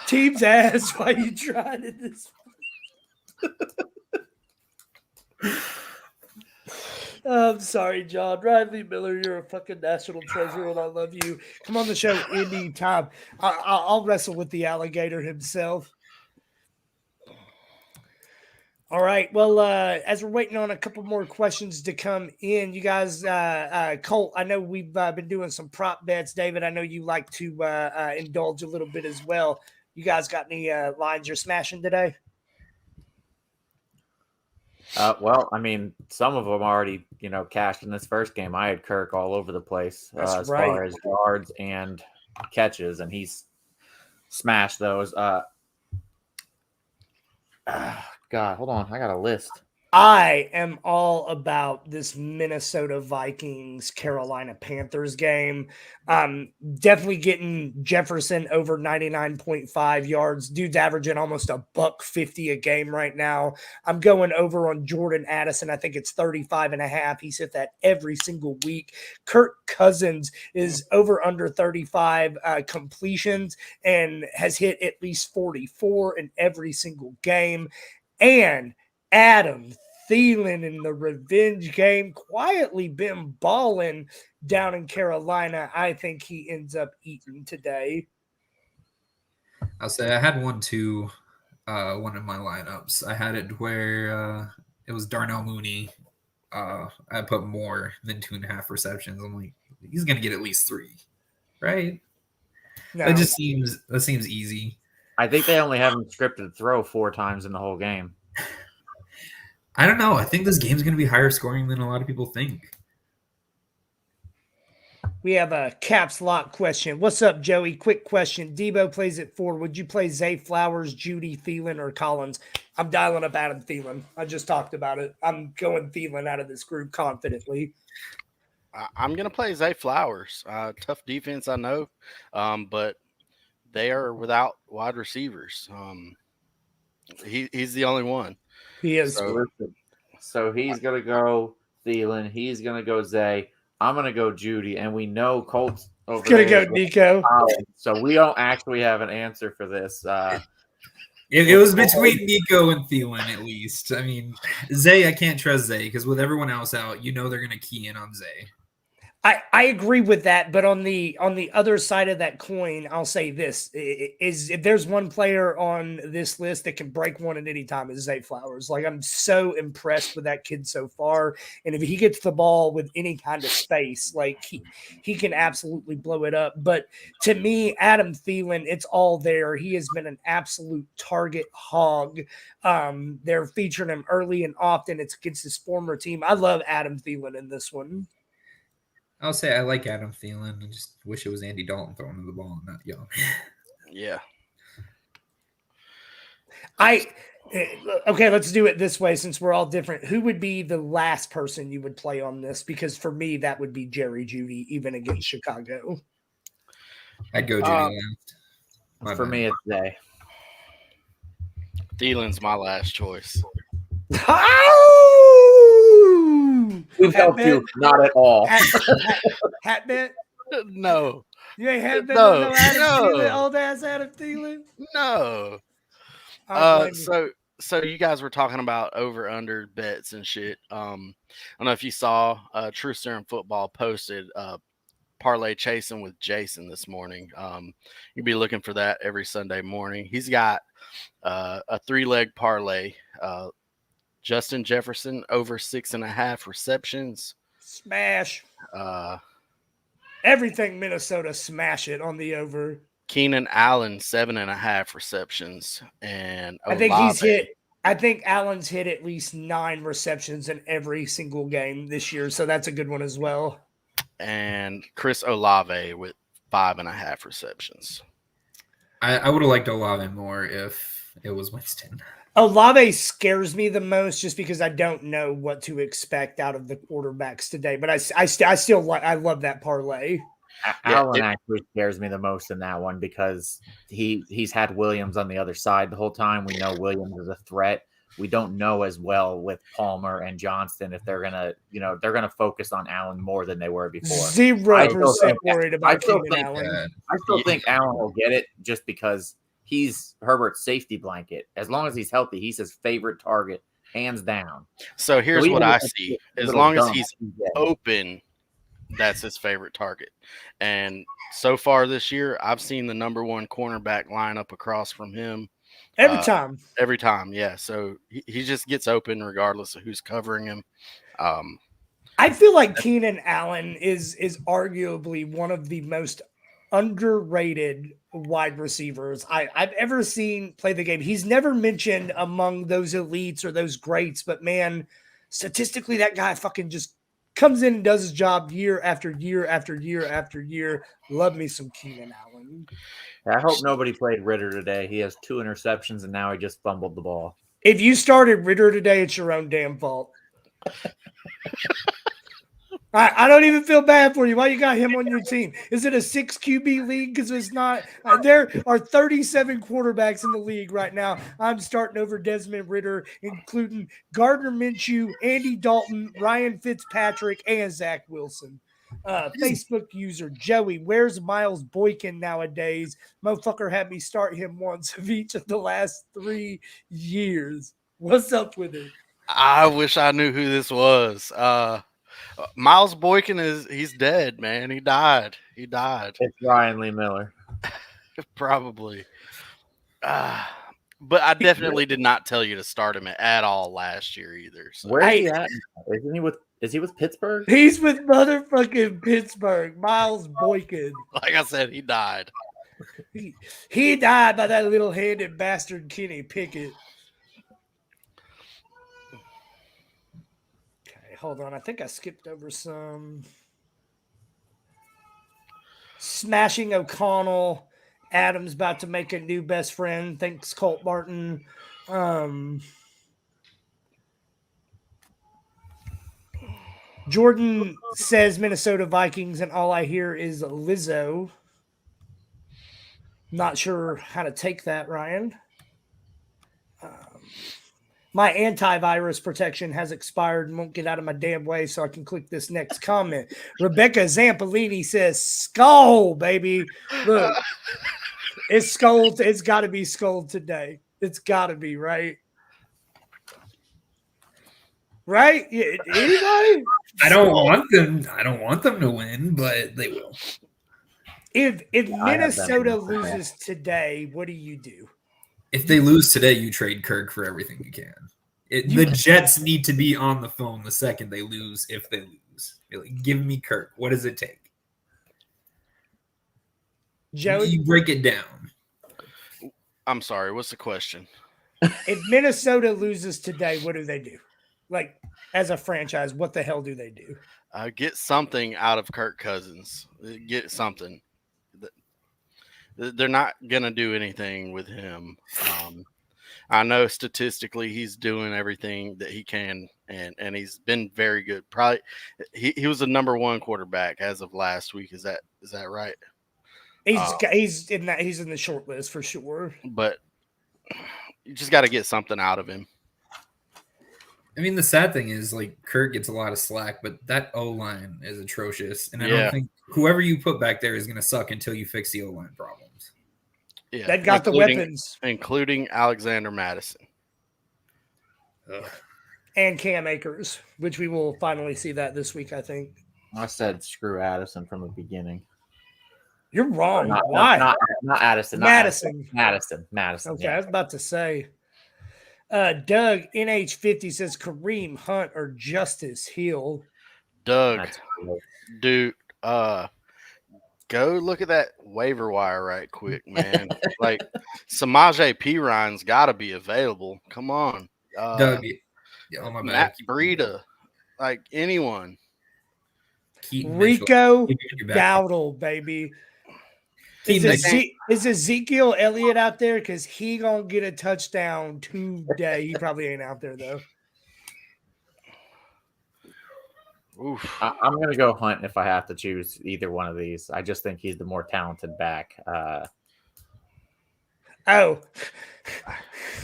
Team's ass. Why you trying in this? I'm sorry, John. Riley Miller, you're a fucking national treasure, and I love you. Come on the show anytime. I'll wrestle with the alligator himself. All right. Well, as we're waiting on a couple more questions to come in, you guys, Colt, I know we've been doing some prop bets. David, I know you like to indulge a little bit as well. You guys got any lines you're smashing today? Well, I mean, some of them already, cashed in this first game. I had Kirk all over the place as far as yards and catches, and he's smashed those. God, hold on. I got a list. I am all about this Minnesota Vikings Carolina Panthers game. Definitely getting Jefferson over 99.5 yards. Dude's averaging almost $150 a game right now. I'm going over on Jordan Addison. I think it's 35.5. He's hit that every single week. Kirk Cousins is over under 35 completions and has hit at least 44 in every single game. And Adam Thielen in the revenge game, quietly been balling down in Carolina. I think he ends up eating today. I'll say I had one too, one of my lineups. I had it where it was Darnell Mooney. I put more than 2.5 receptions. I'm like, he's going to get at least 3, right? No. That seems easy. I think they only have him scripted to throw 4 times in the whole game. I don't know. I think this game's going to be higher scoring than a lot of people think. We have a caps lock question. What's up, Joey? Quick question. Debo plays at 4. Would you play Zay Flowers, Judy, Thielen, or Collins? I'm dialing up Adam Thielen. I just talked about it. I'm going Thielen out of this group confidently. I'm going to play Zay Flowers. Tough defense, I know, but they are without wide receivers. He's the only one. He is. So he's going to go Thielen. He's going to go Zay. I'm going to go Judy. And we know Colt's over going to go Nico. So we don't actually have an answer for this. It was between Nico and Thielen, at least. I mean, Zay, I can't trust Zay because with everyone else out, they're going to key in on Zay. I agree with that, but on the other side of that coin, I'll say this is if there's one player on this list that can break one at any time, it's Zay Flowers. Like, I'm so impressed with that kid so far. And if he gets the ball with any kind of space, like he can absolutely blow it up. But to me, Adam Thielen, it's all there. He has been an absolute target hog. They're featuring him early and often. It's against his former team. I love Adam Thielen in this one. I'll say I like Adam Thielen. I just wish it was Andy Dalton throwing him the ball and not Young. Yeah. Okay, let's do it this way since we're all different. Who would be the last person you would play on this? Because for me, that would be Jerry Jeudy, even against Chicago. I'd go Judy last. For me, it's Zay. Thielen's my last choice. Oh! We've helped you, not at all. Hat bet? No, You ain't hat bet No, on no Adam no. Thielen, old ass Adam Thielen? no. I don't blame you. So you guys were talking about over under bets and shit. I don't know if you saw True Serum Football posted parlay chasing with Jason this morning. You'll be looking for that every Sunday morning. He's got a 3-leg parlay. Justin Jefferson over 6.5 receptions. Smash. Uh, Everything Minnesota, smash it on the over. Keenan Allen 7.5 receptions, and I think Olave, he's hit. I think Allen's hit at least 9 receptions in every single game this year, so that's a good one as well. and Chris Olave with 5.5 receptions. I would have liked Olave more if it was Winston. Olave scares me the most just because I don't know what to expect out of the quarterbacks today. But I still like. I love that parlay. Allen actually scares me the most in that one because he's had Williams on the other side the whole time. We know Williams is a threat. We don't know as well with Palmer and Johnston if they're gonna focus on Allen more than they were before. 0% worried about Keenan Allen. I still think Allen will get it just because he's Herbert's safety blanket. As long as he's healthy, he's his favorite target, hands down. So here's So what even I if see: it's a as little long as dumb, he's he's dead. open, that's his favorite target. And so far this year, I've seen the number one cornerback line up across from him Every time. Every time, yeah. So he just gets open regardless of who's covering him. I feel like Keenan Allen is arguably one of the most underrated wide receivers I've ever seen play the game. He's never mentioned among those elites or those greats, but man, statistically, that guy fucking just comes in and does his job year after year after year after year. Love me some Keenan Allen. I hope nobody played Ritter today. He has 2 interceptions and now he just fumbled the ball. If you started Ritter today, it's your own damn fault. I don't even feel bad for you. Why you got him on your team? Is it a 6 QB league? Because it's not. There are 37 quarterbacks in the league right now. I'm starting over Desmond Ritter, including Gardner Minshew, Andy Dalton, Ryan Fitzpatrick, and Zach Wilson. Facebook user Joey, where's Miles Boykin nowadays? Motherfucker had me start him once of each of the last 3 years. What's up with it? I wish I knew who this was. Miles Boykin he's dead, man. He died. It's Ryan Lee Miller. Probably. But I definitely did not tell you to start him at all last year either. So. Where is he at? Is he with Pittsburgh? He's with motherfucking Pittsburgh. Miles Boykin. Like I said, he died. He died by that little-handed bastard Kenny Pickett. Hold on. I think I skipped over some. Smashing O'Connell. Adam's about to make a new best friend. Thanks, Colt Martin. Jordan says Minnesota Vikings, and all I hear is Lizzo. Not sure how to take that, Ryan. My antivirus protection has expired and won't get out of my damn way, so I can click this next comment. Rebecca Zampolini says, Skull, baby. Look, it's Skull. It's got to be Skull today. It's got to be, right? Right? Anybody? I don't want them to win, but they will. If Minnesota loses today, what do you do? If they lose today, you trade Kirk for everything you can. The Jets need to be on the phone the second they lose. If they lose, you're like, give me Kirk. What does it take? Joey, you break it down. I'm sorry. What's the question? If Minnesota loses today, what do they do? Like, as a franchise, what the hell do they do? Get something out of Kirk Cousins. Get something. They're not gonna do anything with him. I know statistically he's doing everything that he can, and he's been very good. Probably he was the number one quarterback as of last week. Is that right? He's in the short list for sure. But you just got to get something out of him. I mean, the sad thing is, like, Kurt gets a lot of slack, but that O-line is atrocious. And I Yeah. don't think whoever you put back there is going to suck until you fix the O-line problems. Yeah, They've got the weapons. including Alexander Madison. Ugh. And Cam Akers, which we will finally see that this week, I think. I said screw Addison from the beginning. You're wrong. Not, Why? not Addison. Not Madison. Madison. Okay, Yeah. I was about to say. Doug NH50 says Kareem Hunt or Justice Hill. Doug, That's cool. dude, go look at that waiver wire right quick, man. Like Samaje Perine got to be available. Come on, Doug, oh my Matt bad. Breida, like anyone. Keaton Rico Mitchell. Keep your back. Dowdle, baby. Keaton Is Ezekiel Elliott out there? Because he gonna get a touchdown today. He probably ain't out there though. Oof. I'm going to go Hunt if I have to choose either one of these. I just think he's the more talented back. Oh,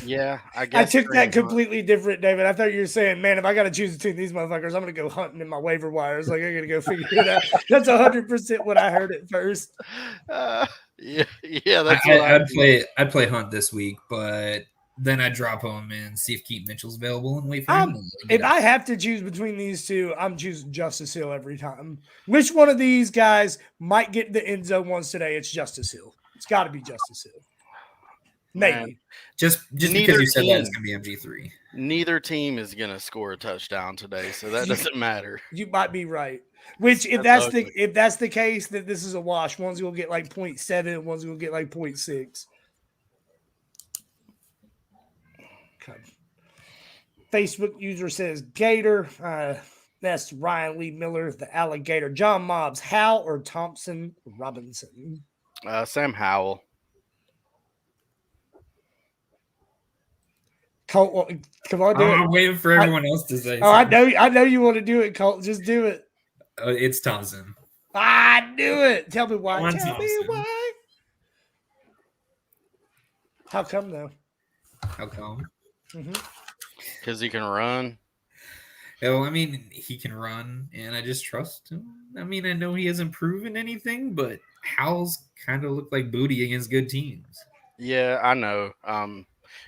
Yeah, I I guess took Kareem that Hunt. completely different, David. I thought you were saying, man, if I got to choose between these motherfuckers, I'm gonna go hunting in my waiver wires. Like I gotta go figure it out. That's 100% what I heard at first. Yeah, that's what I'd play Hunt this week, but then I'd drop him and see if Keaton Mitchell's available and wait for him. If I have to choose between these two, I'm choosing Justice Hill every time. Which one of these guys might get the end zone once today? It's Justice Hill. It's got to be Justice Hill. Maybe. Man, just because Neither you said that, team. it's gonna be MG3. neither team is gonna score a touchdown today, so that doesn't matter. You might be right. Which, if That's that's the case, then this is a wash. One's gonna get like 0.7, one's gonna get like 0.6. Okay. Facebook user says Gator. That's Ryan Lee Miller, the alligator. John Mobbs, Hal or Thompson Robinson? Sam Howell. Colt, come on, do I'm it. waiting for everyone else to say. Oh, I something. know you want to do it, Colt. Just do it. It's Thompson. I knew it. Tell me why. One Tell me Thompson. why. How come though? How come? Because he can run. Well, I mean, he can run, and I just trust him. I mean, I know he hasn't proven anything, but Howell's kind of looked like booty against good teams. Yeah, I know.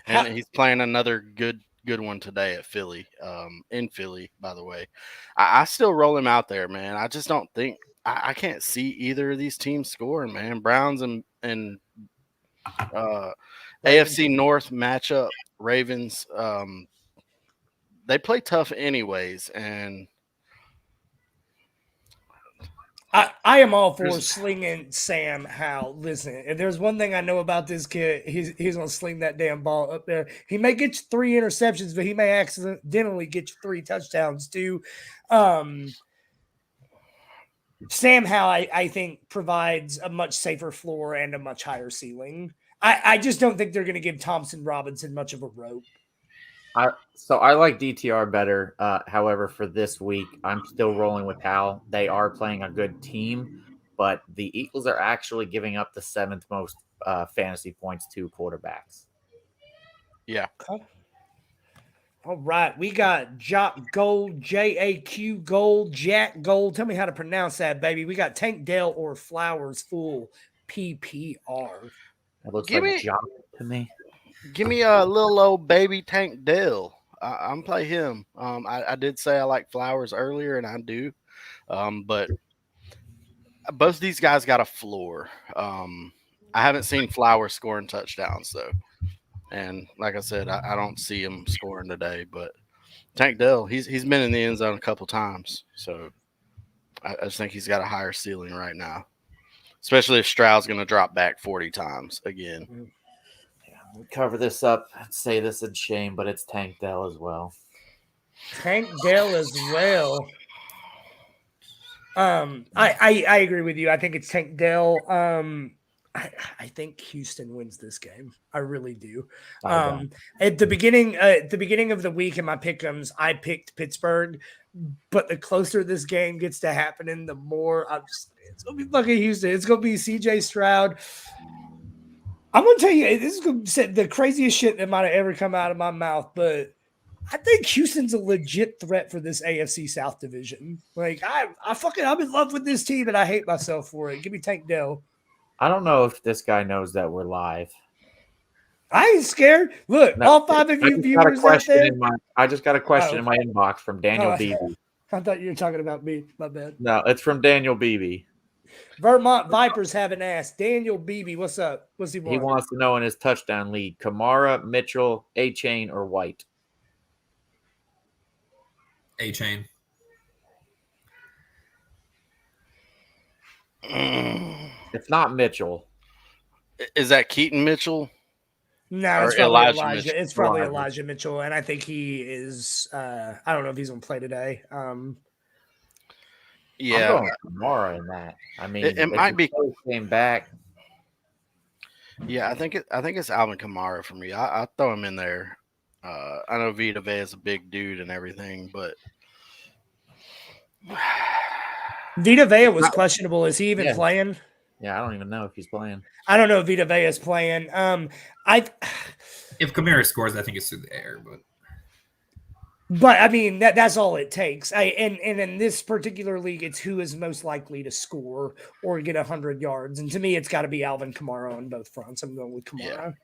And he's playing another good one today at Philly. In Philly, by the way. I still roll him out there, man. I just don't think I can't see either of these teams scoring, man. Browns and AFC North matchup, Ravens. They play tough anyways, and I am all for slinging Sam Howell. Listen, if there's one thing I know about this kid, he's gonna sling that damn ball up there. He may get you 3 interceptions, but he may accidentally get you 3 touchdowns too. Sam Howell, I think, provides a much safer floor and a much higher ceiling. I just don't think they're going to give Thompson Robinson much of a rope. So I like DTR better. However, for this week, I'm still rolling with Hal. They are playing a good team, but the Eagles are actually giving up the 7th most fantasy points to quarterbacks. yeah. Okay. All right, we got Jock Gold, Jaq Gold, Jack Gold. Tell me how to pronounce that, baby. We got Tank Dell or Flowers Full PPR. It looks like Jock to me. Give me a little old baby Tank Dell. I'm play him. I did say I like Flowers earlier, and I do. But both these guys got a floor. I haven't seen Flowers scoring touchdowns though, and like I said, I don't see him scoring today. But Tank Dell, he's been in the end zone a couple times, so I just think he's got a higher ceiling right now, especially if Stroud's going to drop back 40 times again. We cover this up and say this in shame, but it's Tank Dell as well. Tank Dell as well. I agree with you. I think it's Tank Dell. I think Houston wins this game. I really do. I don't. At the beginning of the week in my pick'ems, I picked Pittsburgh, but the closer this game gets to happening, the more it's gonna be fucking Houston. It's gonna be CJ Stroud. I'm gonna tell you, this is gonna be the craziest shit that might have ever come out of my mouth, but I think Houston's a legit threat for this AFC South division. Like I'm in love with this team and I hate myself for it. Give me Tank Dell. I don't know if this guy knows that we're live. I ain't scared. Look, No, all 5 of you viewers out there. I just got a question in my inbox from Daniel Beebe. I thought you were talking about me. My bad. No, it's from Daniel Beebe. Vermont Vipers haven't asked. Daniel Beebe, what's up? What's he want? He wants to know in his touchdown league, Kamara, Mitchell, A-Chain, or White? A-Chain. It's not Mitchell. Is that Keaton Mitchell? No, it's Or probably Elijah Elijah. Mitchell. It's probably Elijah. Elijah Mitchell, and I think he is. I don't know if he's gonna play today. Yeah, I'm going Kamara in that. I mean, It might be- came back. yeah. I think it's Alvin Kamara for me. I throw him in there. I know Vita Vea is a big dude and everything, but Vita Vea was questionable. Is he even Yeah. playing? Yeah, I don't even know if he's playing. I don't know if Vita Vea is playing. If Kamara scores, I think it's through the air, But I mean that's all it takes. And in this particular league, it's who is most likely to score or get 100 yards. And to me, it's got to be Alvin Kamara on both fronts. I'm going with Kamara.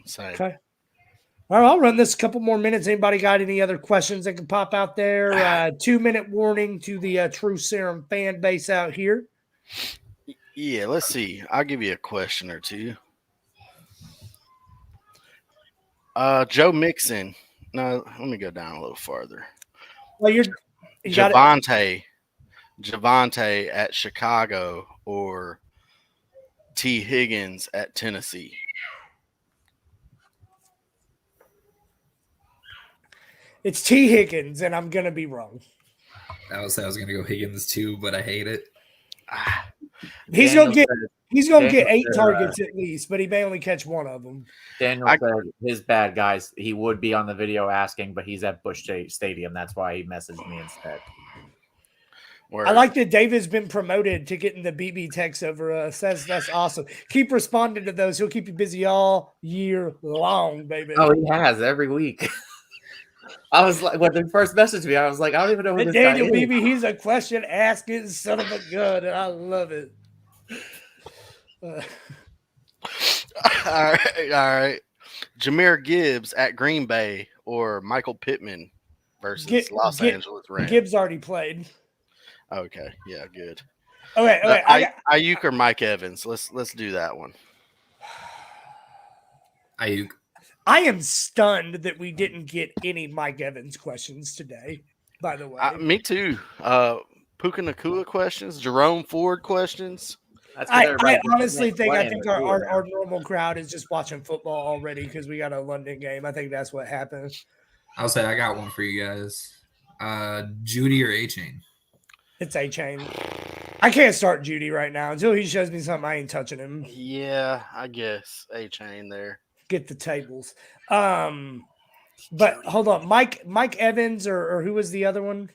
same. Okay. All right, I'll run this a couple more minutes. Anybody got any other questions that can pop out there? 2-minute warning to the True Serum fan base out here. Yeah, let's see. I'll give you a question or two. Joe Mixon. No, let me go down a little farther. Well, you got it. Javante at Chicago or T. Higgins at Tennessee. It's T. Higgins, and I'm gonna be wrong. I was going to go Higgins too, but I hate it. He's Daniel gonna get Daniel 8 said, targets at least, but he may only catch one of them. Daniel said his bad guys. He would be on the video asking, but he's at Busch Stadium. That's why he messaged me instead. I like that David's been promoted to getting the BB text over us. That's awesome. Keep responding to those. He'll keep you busy all year long, baby. Oh, he has every week. I was like, when they first messaged me, I was like, I don't even know who this Daniel guy is. BB, he's a question asking son of a gun, and I love it. all right. Jahmyr Gibbs at Green Bay or Michael Pittman versus Los Angeles Rams. Gibbs already played. Okay, yeah, good. Okay. Ayuk or Mike Evans. Let's do that one. Ayuk. I am stunned that we didn't get any Mike Evans questions today. By the way, Me too. Puka Nakua questions, Jerome Ford questions. I honestly think our normal crowd is just watching football already because we got a London game. I think that's what happened. I'll say I got one for you guys. Judy or A-Chain? It's A-Chain. I can't start Judy right now until he shows me something. I ain't touching him. Yeah, I guess A-Chain there. Get the tables. But hold on, Mike Evans or who was the other one?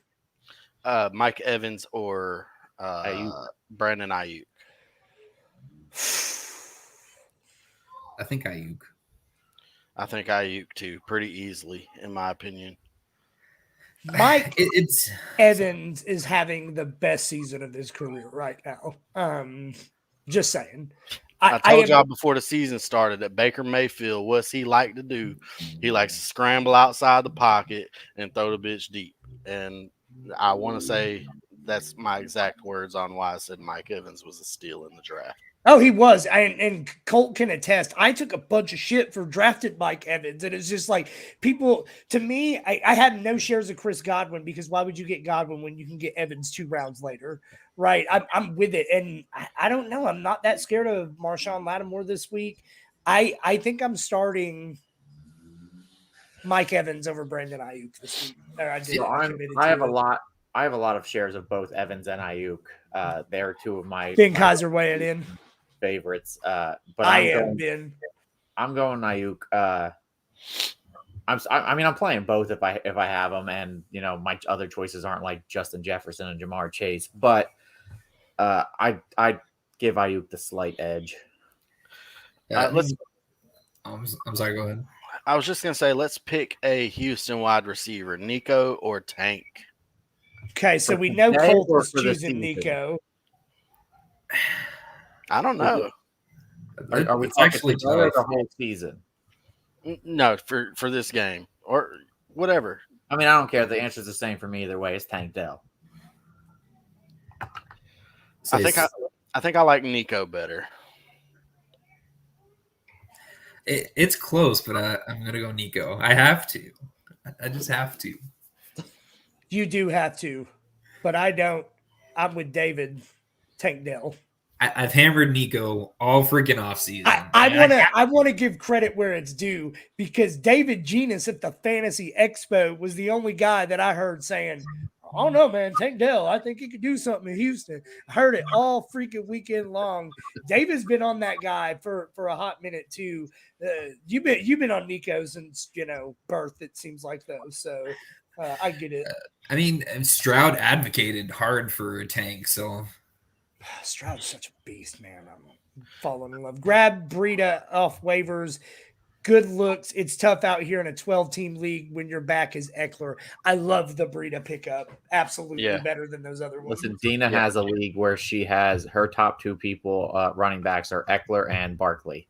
Mike Evans or Brandon Ayuk. I think Ayuk. I think Ayuk too, pretty easily, in my opinion. Mike Evans is having the best season of his career right now. Just saying. I told y'all before the season started that Baker Mayfield, what's he like to do? He likes to scramble outside the pocket and throw the bitch deep. And I want to say that's my exact words on why I said Mike Evans was a steal in the draft. Oh, he was. And Colt can attest. I took a bunch of shit for drafted Mike Evans. And it's just like people, to me, I had no shares of Chris Godwin because why would you get Godwin when you can get Evans 2 rounds later? Right. I'm with it. And I don't know. I'm not that scared of Marshawn Lattimore this week. I think I'm starting Mike Evans over Brandon Ayuk this week. I have a lot of shares of both Evans and Ayuk. They're two of my Ben Kaiser weighing in. favorites. But I'm going Ayuk. I'm playing both if I have them, and my other choices aren't like Justin Jefferson and Jamar Chase, but I give Ayuk the slight edge. I'm sorry. Go ahead. I was just gonna say, let's pick a Houston wide receiver, Nico or Tank. Okay, so we know Colt is choosing Nico. I don't know. Are we It's talking actually the tough. whole season? No, for this game or whatever. I mean, I don't care. The answer's the same for me either way. It's Tank Dell. I think I like Nico better. It's close, but I'm gonna go Nico. I have to. I just have to. You do have to, but I don't. I'm with David. Tank Dell. I've hammered Nico all freaking offseason. I want to give credit where it's due because David Genus at the Fantasy Expo was the only guy that I heard saying, "I don't know, man, Tank Dell. I think he could do something in Houston." I heard it all freaking weekend long. David's been on that guy for a hot minute too. You've been on Nico since birth. It seems like though, so I get it. I mean, Stroud advocated hard for Tank, so. Stroud's such a beast, man. I'm falling in love. Grab Breida off waivers. Good looks. It's tough out here in a 12-team league when your back is Eckler. I love the Breida pickup. Absolutely better than those other ones. Listen, Dina has a league where she has her top two people running backs are Eckler and Barkley.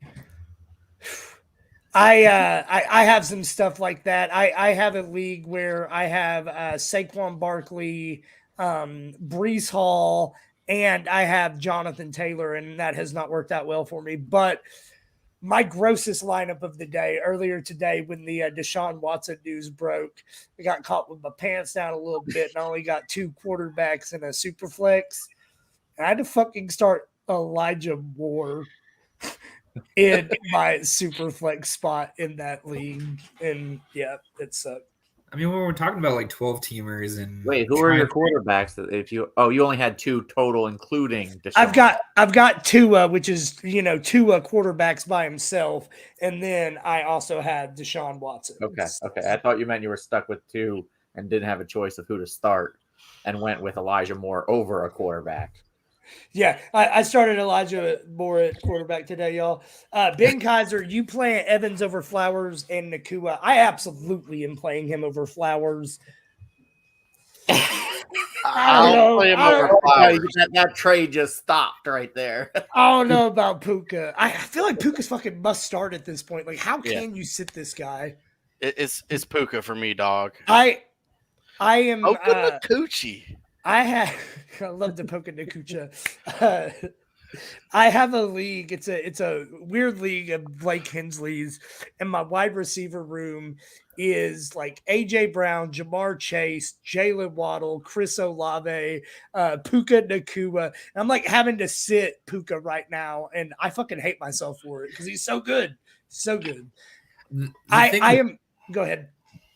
I have some stuff like that. I have a league where I have Saquon Barkley, Brees Hall, and I have Jonathan Taylor, and that has not worked out well for me. But my grossest lineup of the day earlier today when the Deshaun Watson news broke, I got caught with my pants down a little bit, and I only got 2 quarterbacks in a super flex. I had to fucking start Elijah Moore in my super flex spot in that league. And yeah, it sucked. I mean, when we're talking about like 12 teamers and wait, who are your quarterbacks? If you only had 2 total, including Deshaun. I've got Tua, which is Tua quarterbacks by himself, and then I also had Deshaun Watson. Okay. I thought you meant you were stuck with 2 and didn't have a choice of who to start, and went with Elijah Moore over a quarterback. Yeah, I started Elijah Moore at quarterback today, y'all. Ben Kaiser, you playing Evans over Flowers and Nakua. I absolutely am playing him over Flowers. I'll play him over Flowers. That trade just stopped right there. I don't know about Puka. I feel like Puka's fucking must start at this point. Like, how can you sit this guy? It's Puka for me, dog. I am. Coochie. I love the Puka Nakucha. I have a league. It's a weird league of Blake Hensley's, and my wide receiver room is like AJ Brown, Jamar Chase, Jalen Waddle, Chris Olave, Puka Nakua. And I'm like having to sit Puka right now, and I fucking hate myself for it because he's so good, so good. I am. Go ahead.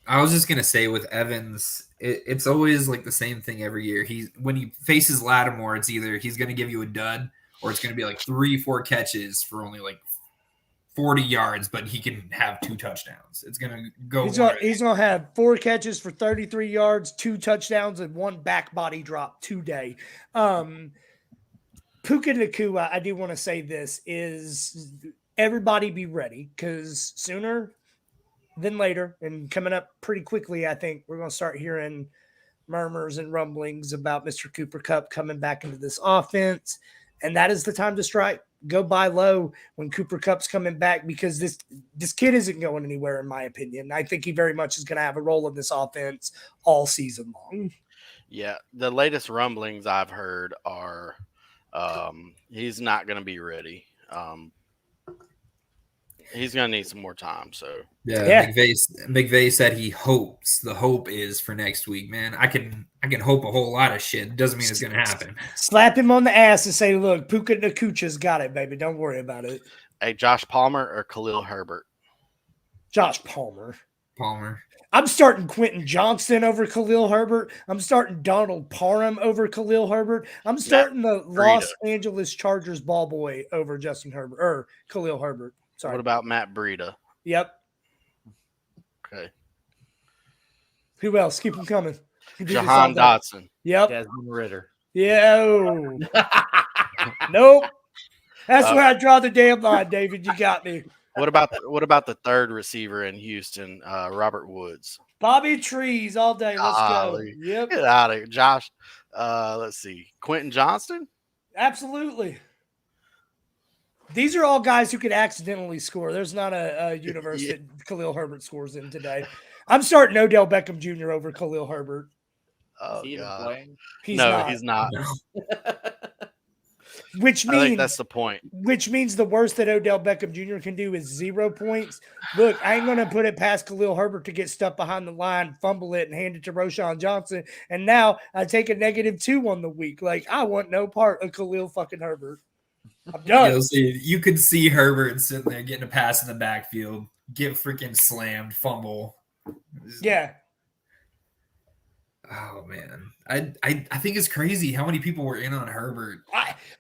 I was just gonna say with Evans, it's always like the same thing every year. When he faces Lattimore, it's either he's gonna give you a dud or it's gonna be like 3-4 catches for only like 40 yards, but he can have 2 touchdownts. It's gonna go. He's gonna have 4 catches for 33 yards, 2 touchdowns, and 1 back body drop today. Puka Nakua, I do want to say this is everybody be ready because sooner than later, and coming up pretty quickly, I think we're going to start hearing murmurs and rumblings about Mr. Cooper Kupp coming back into this offense, and that is the time to strike. Go buy low when Cooper Kupp's coming back because this kid isn't going anywhere, in my opinion. I think he very much is going to have a role in this offense all season long. Yeah, the latest rumblings I've heard are he's not going to be ready. He's going to need some more time. So yeah. McVay said he hopes. The hope is for next week, man. I can hope a whole lot of shit. It doesn't mean it's going to happen. Slap him on the ass and say, look, Puka Nakucha's got it, baby. Don't worry about it. Hey, Josh Palmer or Khalil Herbert? Josh Palmer. Palmer. I'm starting Quentin Johnston over Khalil Herbert. I'm starting Donald Parham over Khalil Herbert. I'm starting the Los Angeles Chargers ball boy over Justin Herbert or Khalil Herbert. Sorry. What about Matt Breida? Yep. Okay. Who else? Keep them coming. Jahan Dotson. Yep. Desmond Ritter. Yo. Nope. That's where I draw the damn line, David. You got me. What about the third receiver in Houston, Robert Woods? Bobby Trees all day. Let's go. Yep. Get out of here, Josh. Let's see. Quentin Johnston? Absolutely. These are all guys who could accidentally score. There's not a universe that Khalil Herbert scores in today. I'm starting Odell Beckham Jr. over Khalil Herbert. Oh, Is he even God. playing? He's not. Which I think means that's the point. Which means the worst that Odell Beckham Jr. can do is 0 points. Look, I ain't going to put it past Khalil Herbert to get stuff behind the line, fumble it, and hand it to Roshan Johnson. And now I take a -2 on the week. Like, I want no part of Khalil fucking Herbert. I'm done. You could see Herbert sitting there getting a pass in the backfield, get freaking slammed, fumble. Yeah. Oh man, I think it's crazy how many people were in on Herbert.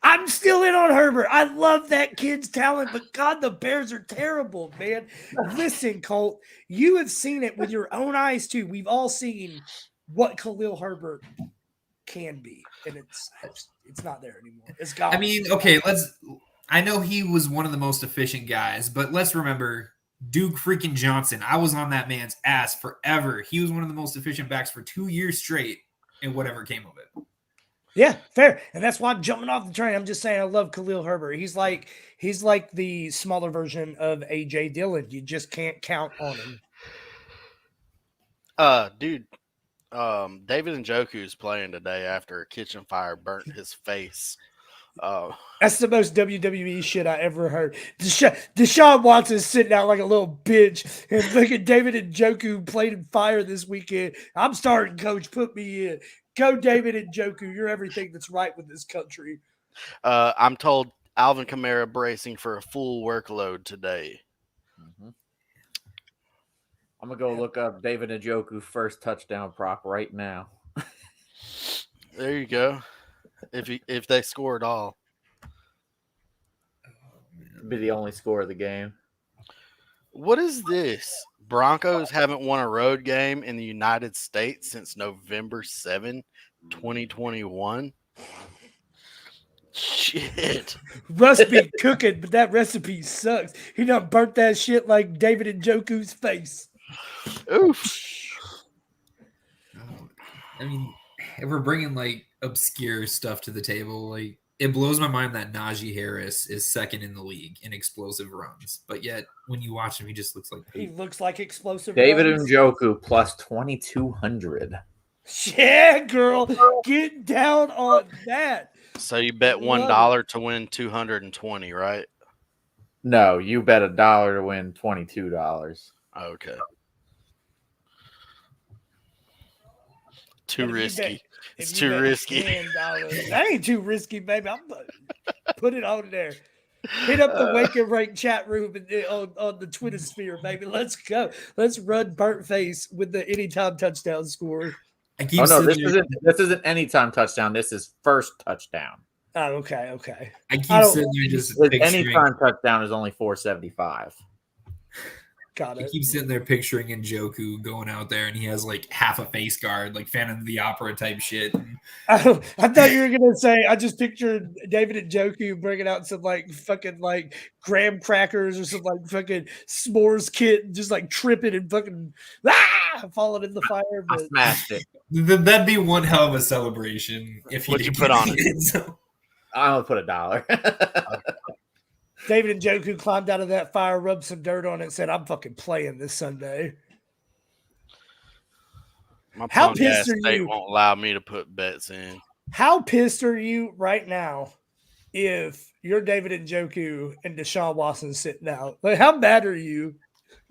I'm still in on Herbert. I love that kid's talent, but God, the Bears are terrible, man. Listen, Colt, you have seen it with your own eyes too. We've all seen what Khalil Herbert can be, and it's not there anymore. It's gone. I mean, okay, I know he was one of the most efficient guys, but let's remember Duke freaking Johnson. I was on that man's ass forever. He was one of the most efficient backs for 2 years straight, and whatever came of it. Yeah, fair. And that's why I'm jumping off the train. I'm just saying I love Khalil Herbert. He's like the smaller version of AJ Dillon. You just can't count on him. Dude, David Njoku's playing today after a kitchen fire burnt his face. That's the most WWE shit I ever heard. Deshaun Watson's sitting out like a little bitch, and look at David Njoku played in fire this weekend. I'm starting, coach. Put me in. Go, David Njoku. You're everything that's right with this country. I'm told Alvin Kamara bracing for a full workload today. Mm-hmm. I'm gonna go look up David Njoku first touchdown prop right now. There you go. If they score at all, be the only score of the game. What is this? Broncos haven't won a road game in the United States since November 7, 2021. Shit. Russ be cooking, but that recipe sucks. He done burnt that shit like David Njoku's face. Oof. I mean, if we're bringing like obscure stuff to the table, like it blows my mind that Najee Harris is second in the league in explosive runs, but yet when you watch him, he just looks like he looks like explosive. David runs. Njoku plus 2,200. Yeah, girl, get down on that. So you bet $1 to win 220, right? No, you bet $1 to win $22. Okay. Too risky. It's too risky. $10, that ain't too risky, baby. I'm put it on there. Hit up the Wake and Rake chat room on the Twitter sphere, baby. Let's go. Let's run burnt face with the anytime touchdown score. This isn't anytime touchdown. This is first touchdown. Oh, okay. I keep sitting there just anytime touchdown is only $4.75. Got it. I keep sitting there picturing Njoku going out there, and he has like half a face guard, like Phantom of the Opera type shit. I thought you were gonna say I just pictured David Njoku bringing out some like fucking like graham crackers or some like fucking s'mores kit, and just like tripping and fucking falling in the fire. But I smashed it. That'd be one hell of a celebration if he What'd you put on it? So. I only put $1. David Njoku climbed out of that fire, rubbed some dirt on it, and said, "I'm fucking playing this Sunday." My How punk pissed ass are state you? won't allow me to put bets in. How pissed are you right now if you're David Njoku and Deshaun Watson sitting out? Like, how mad are you?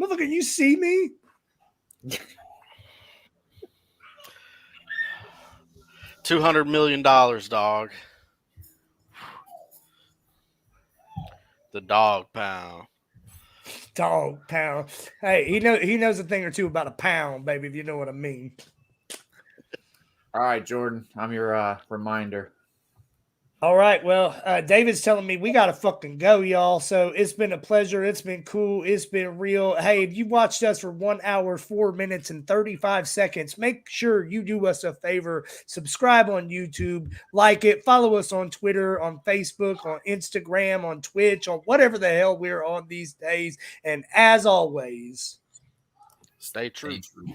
Motherfucker, you see me? $200 million, dog. The dog pound. Dog pound. Hey, he knows a thing or two about a pound, baby, if you know what I mean. All right, Jordan, I'm your reminder. All right. Well, David's telling me we got to fucking go, y'all. So it's been a pleasure. It's been cool. It's been real. Hey, if you watched us for 1 hour, 4 minutes, and 35 seconds, make sure you do us a favor. Subscribe on YouTube, like it, follow us on Twitter, on Facebook, on Instagram, on Twitch, on whatever the hell we're on these days. And as always, Stay true. Stay true.